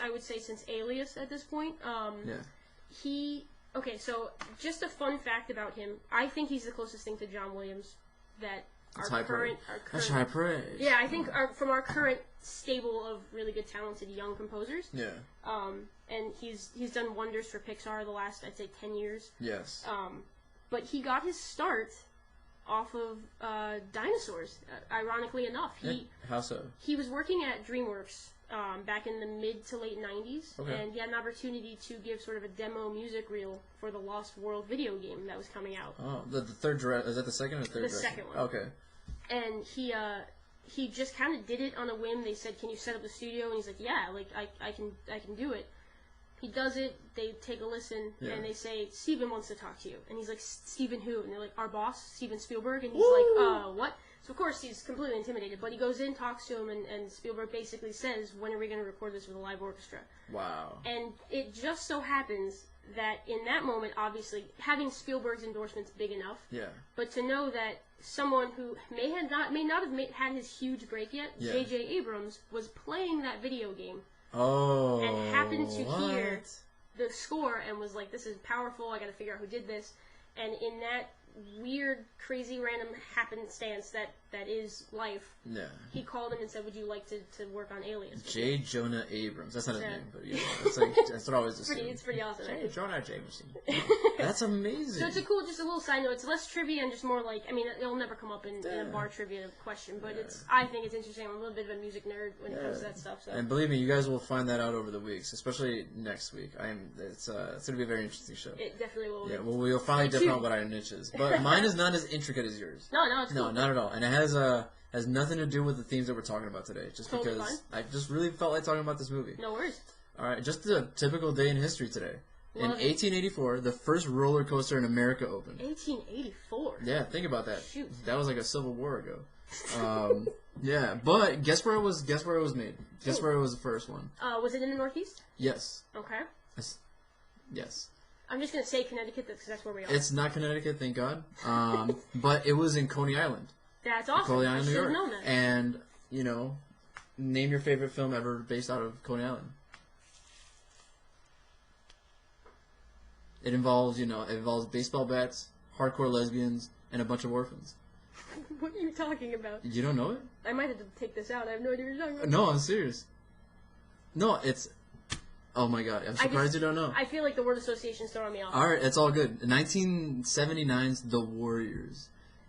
Alias at this point. Yeah. Okay, so just a fun fact about him. I think he's the closest thing to John Williams that That's high praise. Yeah, I think from our current stable of really good, talented young composers. Yeah. And he's done wonders for Pixar the last, I'd say, 10 years. Yes. But he got his start off of dinosaurs. Ironically enough, How so? he was working at DreamWorks back in the mid to late 90s, okay. and he had an opportunity to give sort of a demo music reel for the Lost World video game that was coming out. Oh, the third is that the second or third? The second one. Okay. And he just kind of did it on a whim. They said, "Can you set up the studio?" And he's like, "Yeah, like I can do it." He does it. They take a listen, and they say, "Steven wants to talk to you." And he's like, "Steven who?" And they're like, "Our boss, Steven Spielberg." And he's like, "What?" So of course he's completely intimidated, but he goes in, talks to him, and Spielberg basically says, "When are we going to record this with a live orchestra?" Wow. And it just so happens that in that moment, obviously, having Spielberg's endorsement's big enough. Yeah. But to know that someone who may not have had his huge break yet, J.J. Abrams, was playing that video game. Oh. And happened to hear the score and was like, "This is powerful. I got to figure out who did this." And in that weird, crazy, random happenstance that is life. Yeah. He called him and said, "Would you like to work on Alias?" J. Jonah Abrams. That's not his name, but yeah, that's what I always assume. It's pretty awesome. J. Jonah Jameson. That's amazing. So it's just a little side note. It's less trivia and just more like, I mean, it'll never come up in a bar trivia question, but I think it's interesting. I'm a little bit of a music nerd when it comes to that stuff. So. And believe me, you guys will find that out over the weeks, especially next week. It's going to be a very interesting show. It definitely will. Yeah, well, we'll finally define out what our niche is. But mine is not as intricate as yours. No, it's cool. No, not at all. And it has nothing to do with the themes that we're talking about today. Just totally because I just really felt like talking about this movie. No worries. All right, just a typical day in history today. In 1884, the first roller coaster in America opened. 1884? Yeah, think about that. Shoot. That was like a Civil War ago. Yeah, but guess where it was made? Guess where it was the first one? Was it in the Northeast? Yes. Okay. Yes. I'm just going to say Connecticut because that's where we are. It's not Connecticut, thank God. But it was in Coney Island. That's awesome. Coney Island, I New York. Known that. And, you know, name your favorite film ever based out of Coney Island. It involves baseball bats, hardcore lesbians, and a bunch of orphans. What are you talking about? You don't know it? I might have to take this out. I have no idea what you're talking about. No, I'm serious. No, it's... Oh my God, I'm surprised you don't know. I feel like the word association's throwing me off. Alright, it's all good. 1979's The Warriors.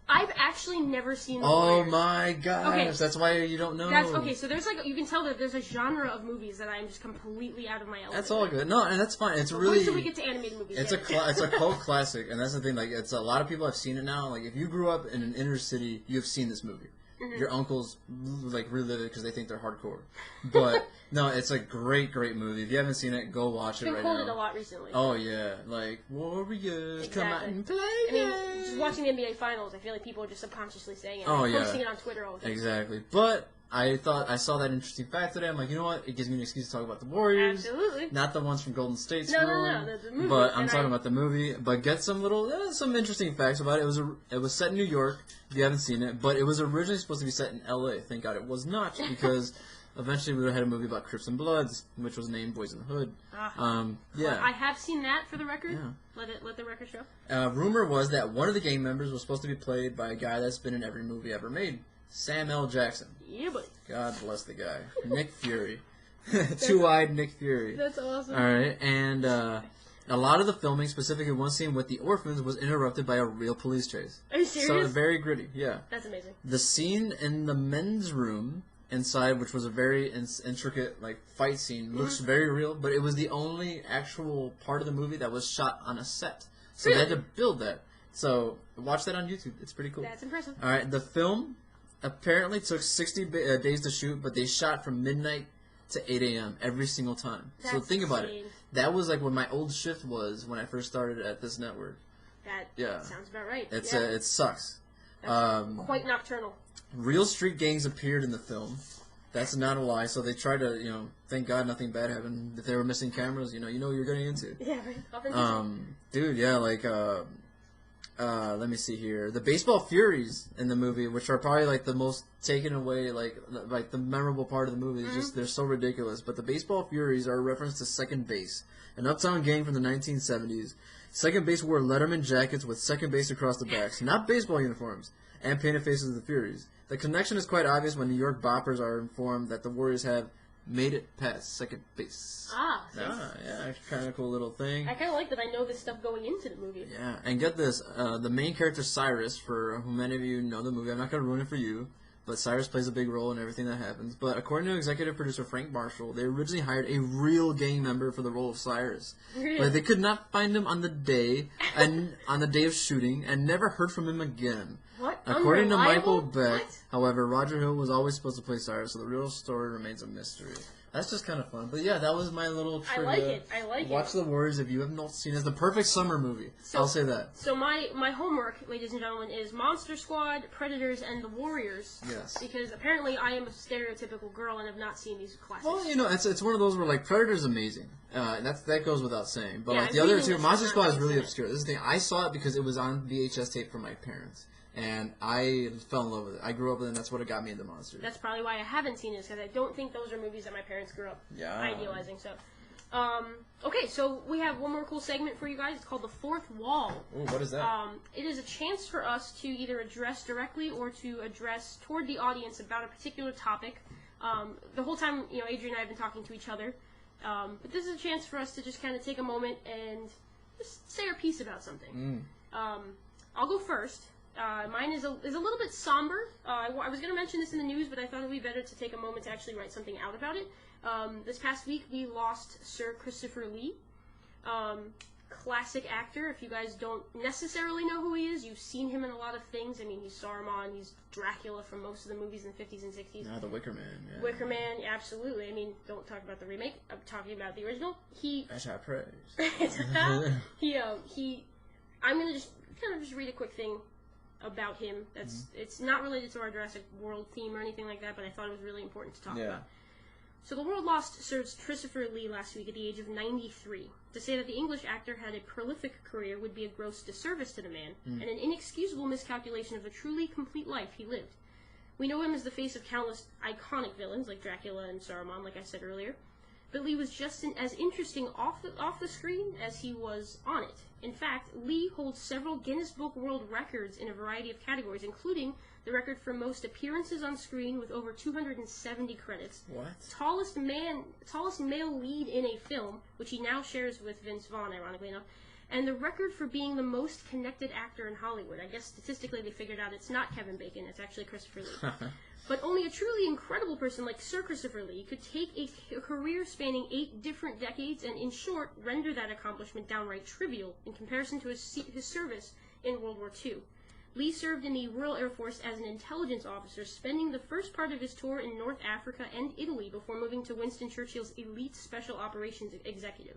I've actually never seen The Warriors. Oh my gosh, okay. That's why you don't know. Okay, so there's you can tell that there's a genre of movies that I'm just completely out of my element. That's all good. No, and that's fine. It's really... Wait till we get to animated movies. It's a cult classic, and that's the thing, like, it's a lot of people have seen it now. Like, if you grew up in an inner city, you've seen this movie. Mm-hmm. Your uncles, like, relive it because they think they're hardcore. But, no, it's a great, great movie. If you haven't seen it, go watch it right now. It's been quoted a lot recently. Oh, yeah. Like, Warriors, come out and play. I mean, just watching the NBA Finals, I feel like people are just subconsciously saying it. Oh, yeah. Posting it on Twitter all the time. Exactly. But I saw that interesting fact today. I'm like, you know what? It gives me an excuse to talk about the Warriors. Absolutely. Not the ones from Golden State. No, the movie. But I'm talking about the movie. But get some interesting facts about it. It was set in New York, if you haven't seen it. But it was originally supposed to be set in L.A. Thank God it was not, because eventually we would have had a movie about Crips and Bloods, which was named Boys in the Hood. Yeah. I have seen that, for the record. Yeah. Let the record show. Rumor was that one of the gang members was supposed to be played by a guy that's been in every movie ever made. Sam L. Jackson. Yeah, buddy. God bless the guy. Nick Fury. Two-eyed Nick Fury. That's awesome. All right, and A lot of the filming, specifically one scene with the orphans, was interrupted by a real police chase. Are you serious? So very gritty, yeah. That's amazing. The scene in the men's room inside, which was a very intricate like fight scene, looks very real, but it was the only actual part of the movie that was shot on a set. So they had to build that. So watch that on YouTube. It's pretty cool. That's impressive. All right, the film apparently took 60 days to shoot, but they shot from midnight to 8 a.m. every single time. That's so think about insane. it. That was like what my old shift was when I first started at this network. That sounds about right. It sucks. That's quite nocturnal. Real street gangs appeared in the film. That's not a lie. So they tried to, thank God nothing bad happened. If they were missing cameras, you know what you're getting into. Yeah, right. Dude, yeah, let me see here. The baseball furies in the movie, which are probably like the most taken away, like the memorable part of the movie. Just they're so ridiculous. But the baseball furies are a reference to Second Base, an uptown gang from the 1970s. Second Base wore Letterman jackets with second base across the backs, not baseball uniforms, and painted faces of the Furies. The connection is quite obvious when New York boppers are informed that the Warriors have made it past second base. Yeah, kind of cool little thing. I kind of like that I know this stuff going into the movie. Yeah, and get this, the main character Cyrus, for who many of you know the movie, I'm not going to ruin it for you, but Cyrus plays a big role in everything that happens. But according to executive producer Frank Marshall, they originally hired a real gang member for the role of Cyrus. Really? But they could not find him on the day of shooting, and never heard from him again. What? According to Michael Beck, What? however, Roger Hill was always supposed to play Cyrus, so the real story remains a mystery. That's just kind of fun. But yeah, that was my little trivia. I like it. Watch The Warriors if you have not seen it. It's the perfect summer movie. I'll say that. So my homework, ladies and gentlemen, is Monster Squad, Predators, and The Warriors. Yes. Because apparently I am a stereotypical girl and have not seen these classics. Well, it's one of those where, like, Predator's amazing. That goes without saying. But, Yeah, like, the other two, it's Monster not Squad is really 100%. obscure. This is the thing. I saw it because it was on VHS tape from my parents. And I fell in love with it. I grew up with it, and that's what it got me into monsters. That's probably why I haven't seen it, because I don't think those are movies that my parents grew up idealizing. So, okay, so we have one more cool segment for you guys. It's called The Fourth Wall. Ooh, what is that? It is a chance for us to either address directly or to address toward the audience about a particular topic. The whole time, Adrian and I have been talking to each other. But this is a chance for us to just kind of take a moment and just say our piece about something. I'll go first. Mine is a little bit somber. I was going to mention this in the news, but I thought it would be better to take a moment to actually write something out about it. This past week, we lost Sir Christopher Lee, classic actor. If you guys don't necessarily know who he is, you've seen him in a lot of things. I mean, he's Saruman, he's Dracula from most of the movies in the 50s and 60s. The Wicker Man. Yeah. Wicker Man, absolutely. I mean, don't talk about the remake. I'm talking about the original. That's high praise. I'm going to just read a quick thing about him. It's not related to our Jurassic World theme or anything like that, but I thought it was really important to talk about. So the world lost Sir Christopher Lee last week at the age of 93. To say that the English actor had a prolific career would be a gross disservice to the man, and an inexcusable miscalculation of the truly complete life he lived. We know him as the face of countless iconic villains like Dracula and Saruman, like I said earlier. But Lee was just as interesting off the screen as he was on it. In fact, Lee holds several Guinness Book World Records in a variety of categories, including the record for most appearances on screen with over 270 credits. What? Tallest male lead in a film, which he now shares with Vince Vaughn, ironically enough. And the record for being the most connected actor in Hollywood. I guess statistically they figured out it's not Kevin Bacon, it's actually Christopher Lee. But only a truly incredible person like Sir Christopher Lee could take a career spanning 8 different decades and, in short, render that accomplishment downright trivial in comparison to his service in World War II. Lee served in the Royal Air Force as an intelligence officer, spending the first part of his tour in North Africa and Italy before moving to Winston Churchill's elite special operations executive,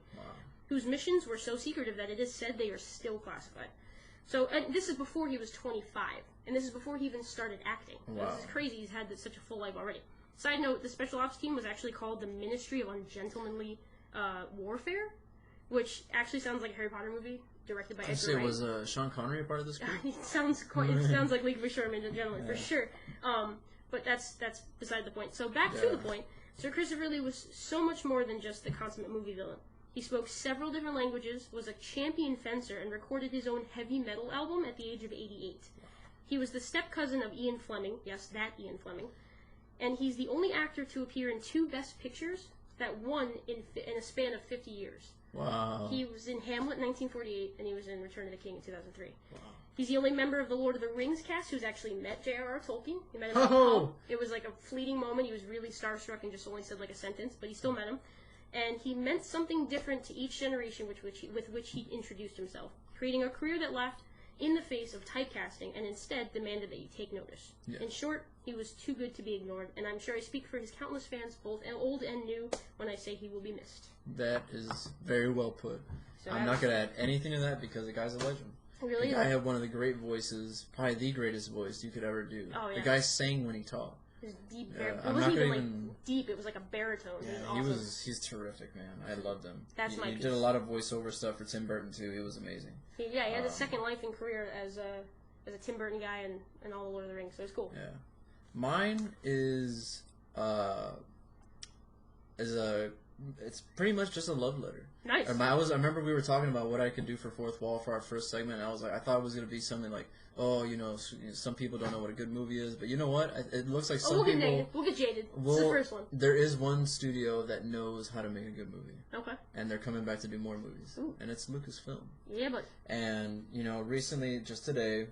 whose missions were so secretive that it is said they are still classified. So, and this is before he was 25, and this is before he even started acting. Wow. This is crazy, he's had such a full life already. Side note, the Special Ops team was actually called the Ministry of Ungentlemanly Warfare, which actually sounds like a Harry Potter movie, directed by Edgar Wright. Was Sean Connery a part of this group? It sounds like League of Extraordinary Gentlemen, for sure. But that's beside the point. So back to the point, Sir Christopher Lee was so much more than just the consummate movie villain. He spoke several different languages, was a champion fencer, and recorded his own heavy metal album at the age of 88. He was the step-cousin of Ian Fleming, yes, that Ian Fleming, and he's the only actor to appear in 2 Best Pictures that won in a span of 50 years. Wow. He was in Hamlet in 1948, and he was in Return of the King in 2003. Wow. He's the only member of the Lord of the Rings cast who's actually met J.R.R. Tolkien. He met him It was like a fleeting moment. He was really starstruck and just only said like a sentence, but he still met him. And he meant something different to each generation with which he introduced himself, creating a career that laughed in the face of typecasting and instead demanded that you take notice. Yeah. In short, he was too good to be ignored, and I'm sure I speak for his countless fans, both old and new, when I say he will be missed. That is very well put. So I'm not going to add anything to that because the guy's a legend. Really? The guy had one of the great voices, probably the greatest voice you could ever do. Oh, yeah. The guy sang when he talked. His deep baritone. It wasn't even deep. It was like a baritone. Yeah, he's terrific, man. I loved him. That's my piece. He did a lot of voiceover stuff for Tim Burton too. He was amazing. He had a second life and career as a Tim Burton guy and all the Lord of the Rings. So it was cool. Yeah, mine is it's pretty much just a love letter. Nice. I remember we were talking about what I could do for Fourth Wall for our first segment. And I thought it was gonna be something like, some people don't know what a good movie is, but you know what? It looks like some people. We'll get jaded. This is the first one. There is one studio that knows how to make a good movie. Okay. And they're coming back to do more movies. Ooh. And it's LucasFilm. Yeah, but. And recently, just today,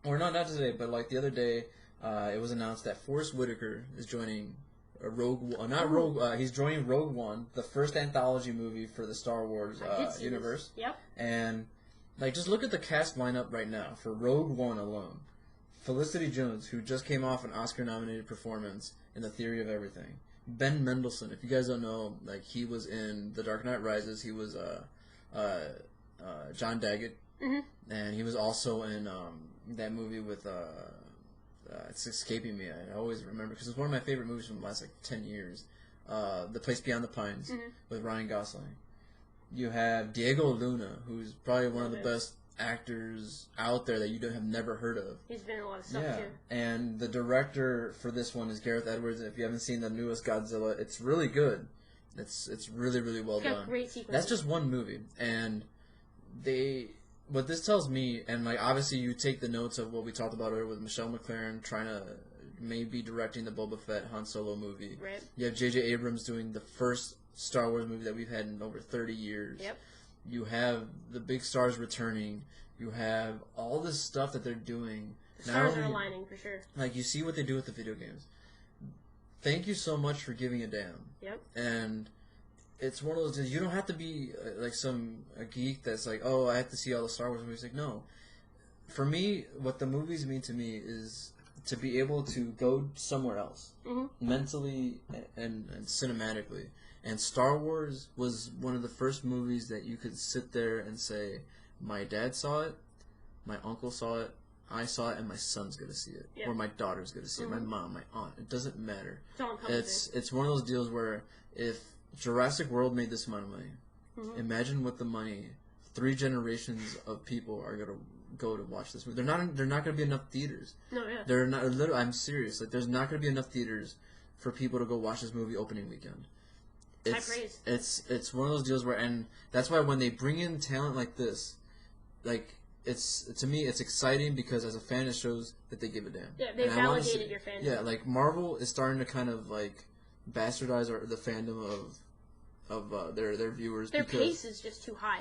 or not today, but like the other day, it was announced that Forrest Whitaker is joining. He's joining Rogue One, the first anthology movie for the Star Wars universe. Yep. And just look at the cast lineup right now for Rogue One alone. Felicity Jones, who just came off an Oscar-nominated performance in The Theory of Everything. Ben Mendelsohn, if you guys don't know, he was in The Dark Knight Rises. He was John Daggett, and he was also in that movie with. It's escaping me. I always remember because it's one of my favorite movies from the last 10 years. The Place Beyond the Pines with Ryan Gosling. You have Diego Luna, who's probably one of the best actors out there that you have never heard of. He's been in a lot of stuff too. And the director for this one is Gareth Edwards. If you haven't seen the newest Godzilla, it's really good. It's really, really well done. Great sequences. That's just one movie, and what this tells me, and obviously you take the notes of what we talked about earlier with Michelle McLaren trying to maybe directing the Boba Fett Han Solo movie. Right. You have J.J. Abrams doing the first Star Wars movie that we've had in over 30 years. Yep. You have the big stars returning. You have all this stuff that they're doing. The stars are aligning for sure. You see what they do with the video games. Thank you so much for giving a damn. Yep. And it's one of those things, you don't have to be a geek that's I have to see all the Star Wars movies. No. For me, what the movies mean to me is to be able to go somewhere else, mentally and cinematically. And Star Wars was one of the first movies that you could sit there and say, my dad saw it, my uncle saw it, I saw it, and my son's going to see it. Or my daughter's going to see it, my mom, my aunt. It doesn't matter. It's one of those deals where if Jurassic World made this amount of money, imagine what the money 3 generations of people are gonna go to watch this movie. They're not gonna be enough theaters. No, yeah. They're not. I'm serious. There's not gonna be enough theaters for people to go watch this movie opening weekend. High praise. It's one of those deals where, and that's why when they bring in talent like this, to me it's exciting because as a fan it shows that they give a damn. Yeah, they validated your fandom. Yeah, Marvel is starting to kind of bastardize the fandom of their viewers. Their pace is just too high.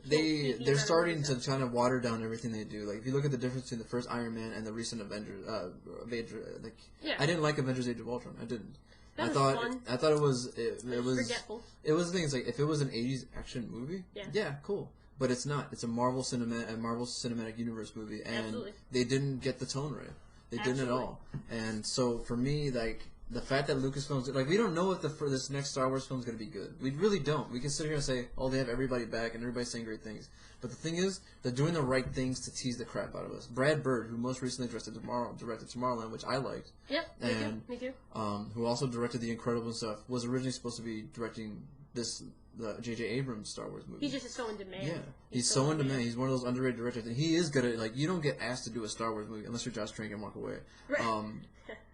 They're starting to kind of water down everything they do. If you look at the difference between the first Iron Man and the recent Avengers, I didn't like Avengers: Age of Ultron. I didn't. I thought it was forgetful. It was the thing. If it was an '80s action movie, yeah, cool. But it's not. It's a Marvel Cinematic Universe movie, and they didn't get the tone right. They didn't at all. And so for me, the fact that Lucasfilm's we don't know if this next Star Wars film is going to be good. We really don't. We can sit here and say, oh, they have everybody back and everybody's saying great things. But the thing is, they're doing the right things to tease the crap out of us. Brad Bird, who most recently directed Tomorrowland, which I liked. Yep, and me too. Who also directed The Incredibles and stuff, was originally supposed to be directing the J.J. Abrams Star Wars movie. He's just so in demand. Yeah, he's so in demand. He's one of those underrated directors, and he is good at you don't get asked to do a Star Wars movie unless you're Josh Trank and walk away. Right.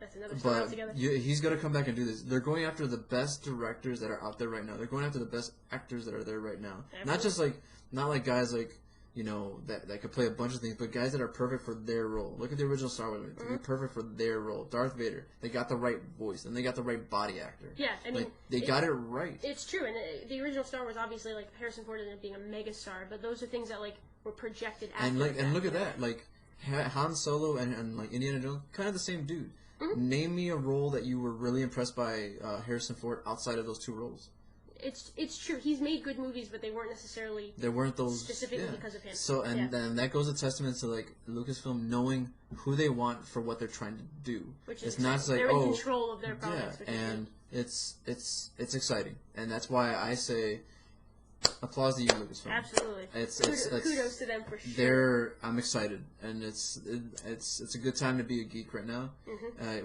That's another story altogether. He's gonna come back and do this. They're going after the best directors that are out there right now. They're going after the best actors that are there right now. Absolutely. Not just not guys you know, that could play a bunch of things, but guys that are perfect for their role. Look at the original Star Wars movies. They're perfect for their role. Darth Vader, they got the right voice, and they got the right body actor. Yeah, I mean... Like, they got it right. It's true, and the original Star Wars, obviously, like, Harrison Ford ended up being a megastar, but those are things that, like, were projected after And look at that. Like, Han Solo and like, Indiana Jones, kind of the same dude. Name me a role that you were really impressed by Harrison Ford outside of those two roles. It's true. He's made good movies, but they weren't necessarily those specifically because of him. So then that goes a testament to like Lucasfilm knowing who they want for what they're trying to do. Which is it's not just like they're in control of their products. Yeah, and it's exciting, and that's why I say applause to you, Lucasfilm. Absolutely. It's kudos to them for sure. I'm excited, and it's a good time to be a geek right now,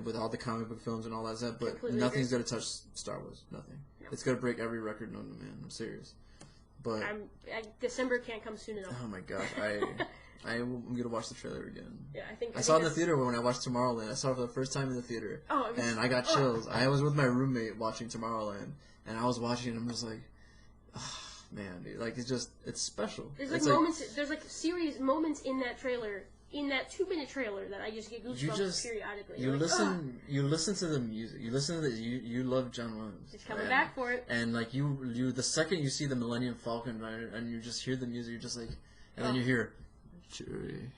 with all the comic book films and all that stuff. But Completely nothing's gonna touch Star Wars. Nothing. No. It's gonna break every record known to man. I'm serious. But December can't come soon enough. Oh my gosh, I'm gonna watch the trailer again. Yeah, I saw it in the theater when I watched Tomorrowland. I saw it for the first time in the theater, and I got chills. I was with my roommate watching Tomorrowland, and I was watching it, and I'm just like, oh, man, dude, like it's special. There's like moments. There's like serious moments in that trailer. In that 2-minute trailer, that I just get goosebumps periodically. You listen to the music. You listen to you love John Williams. He's coming back for it. And like you, the second you see the Millennium Falcon, and you just hear the music, you're just like, and then you hear, Chewie,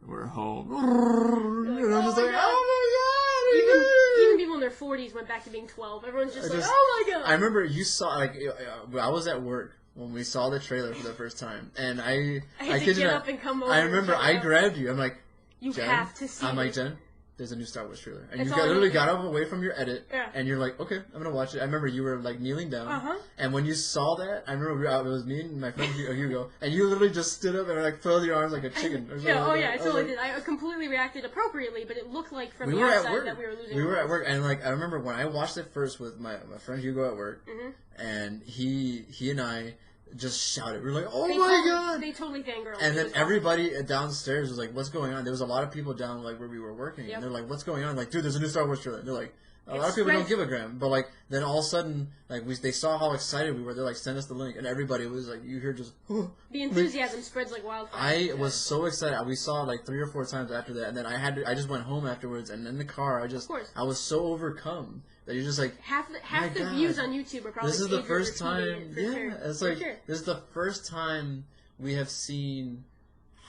we're home. And I'm just like, oh my god! Even people in their 40s went back to being 12. Everyone's just like, oh my god! I remember you saw I was at work when we saw the trailer for the first time, and I had to get up and come over. I remember I grabbed you. I'm like, you Jen, have to see. I'm like, Jen, there's a new Star Wars trailer, and That's you literally got up away from your edit, and you're like, okay, I'm gonna watch it. I remember you were like kneeling down, and when you saw that, I remember it was me and my friend Hugo, and you literally just stood up and like furled your arms like a chicken. I totally did. I completely reacted appropriately, but it looked like from the outside that we were losing. We were at work, and like I remember when I watched it first with my friend Hugo at work, and he and I just shouted. We were like, "Oh my god!" They totally fangirled. And then everybody downstairs was like, "What's going on?" There was a lot of people down like where we were working, and they're like, "What's going on?" Like, dude, there's a new Star Wars trailer. They're like, a lot of people don't give a gram, but like then all of a sudden, like they saw how excited we were. They're like, "Send us the link," and everybody was like, "You hear just." The enthusiasm spreads like wildfire. I was so excited. We saw it like 3 or 4 times after that, and then I just went home afterwards, and in the car, I was so overcome. That you're just like half the views on YouTube are probably. This is the first time. It's like sure. This is the first time we have seen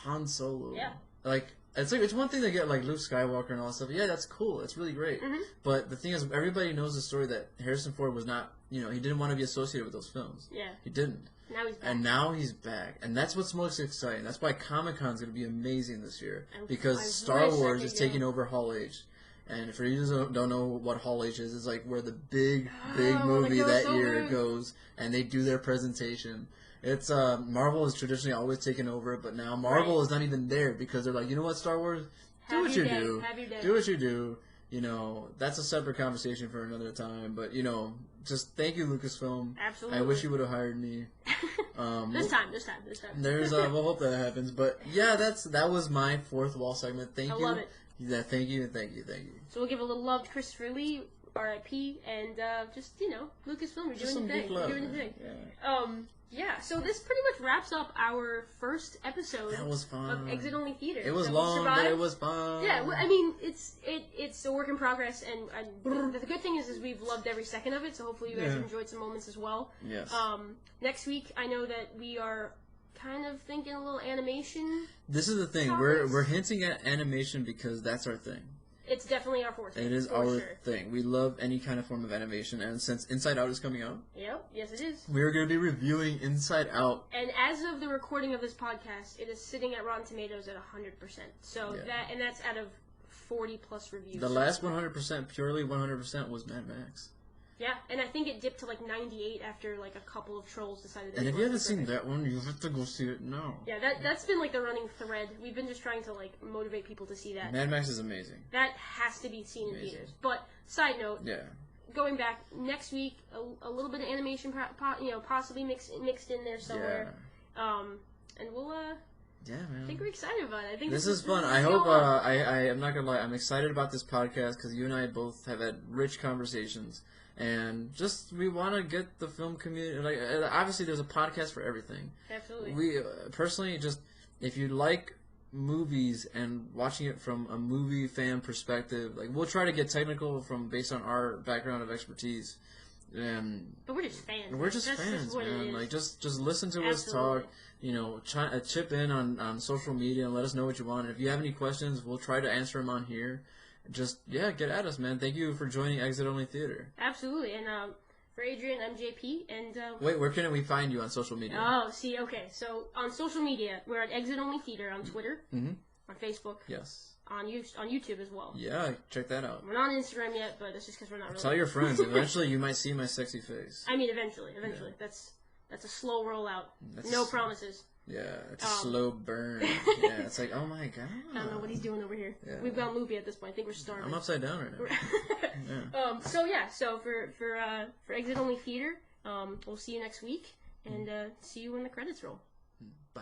Han Solo. Yeah. Like it's one thing to get like Luke Skywalker and all that stuff. Yeah, that's cool. It's really great. But the thing is, everybody knows the story that Harrison Ford was not. You know, he didn't want to be associated with those films. Yeah. He didn't. Now he's back. And now he's back, and that's what's most exciting. That's why Comic-Con's going to be amazing this year because Star Wars is taking over Hall H. And for you who don't know what Hall H is, it's like where the big movie that year goes, and they do their presentation. It's Marvel has traditionally always taken over, but now Marvel is not even there because they're like, you know what, Star Wars, do what you do, do what you do. You know, that's a separate conversation for another time. But you know, just thank you, Lucasfilm. Absolutely. I wish you would have hired me. This time. There's we'll hope that happens. But yeah, that was my fourth wall segment. Thank you. I love it. Yeah, thank you. So we'll give a little love to Christopher Lee, R.I.P., and just, you know, Lucasfilm, you're doing the thing. You're doing the thing. Yeah, so this pretty much wraps up our first episode of Exit Only Theater. It was long, but it was fun. Yeah, I mean, it's a work in progress, and the good thing is we've loved every second of it, so hopefully you guys have enjoyed some moments as well. Yes. Next week, I know that we are kind of thinking a little animation. This is the thing. We're hinting at animation because that's our thing. It's definitely our forte. It is our thing. We love any kind of form of animation, and since Inside Out is coming out, yes it is. We're going to be reviewing Inside Out. And as of the recording of this podcast, it is sitting at Rotten Tomatoes at 100%. So that's out of 40 plus reviews. The last 100%, purely 100%, was Mad Max. Yeah, and I think it dipped to like 98 after like a couple of trolls decided. And if you haven't seen that one, you have to go see it now. Yeah, that's been like the running thread. We've been just trying to like motivate people to see that. Mad Max is amazing. That has to be seen in theaters. But side note, going back next week, a little bit of animation, possibly mixed in there somewhere. Yeah. And we'll yeah, man. I think we're excited about it. I think this is fun. I hope I'm not gonna lie. I'm excited about this podcast because you and I both have had rich conversations. And just, we want to get the film community, like, obviously there's a podcast for everything. Absolutely. We, personally, just, if you like movies and watching it from a movie fan perspective, like, we'll try to get technical based on our background of expertise. But we're just fans. We're just fans, man. Like, just listen to us talk. You know, chip in on social media and let us know what you want. And if you have any questions, we'll try to answer them on here. Just, get at us, man. Thank you for joining Exit Only Theater. Absolutely. And for Adrian, I'm JP. And wait, where can we find you on social media? Oh, see, okay. So on social media, we're at Exit Only Theater on Twitter, on Facebook. Yes. On YouTube as well. Yeah, check that out. We're not on Instagram yet, but that's just because we're not really... Tell your friends. Eventually, you might see my sexy face. I mean, eventually. Yeah. That's a slow rollout. No promises. Yeah, it's a slow burn. Yeah, it's like, oh my god. I don't know what he's doing over here. Yeah. We've gone loopy at this point. I think we're starving. I'm upside down right now. So for Exit Only Theater, we'll see you next week, and see you when the credits roll. Bye.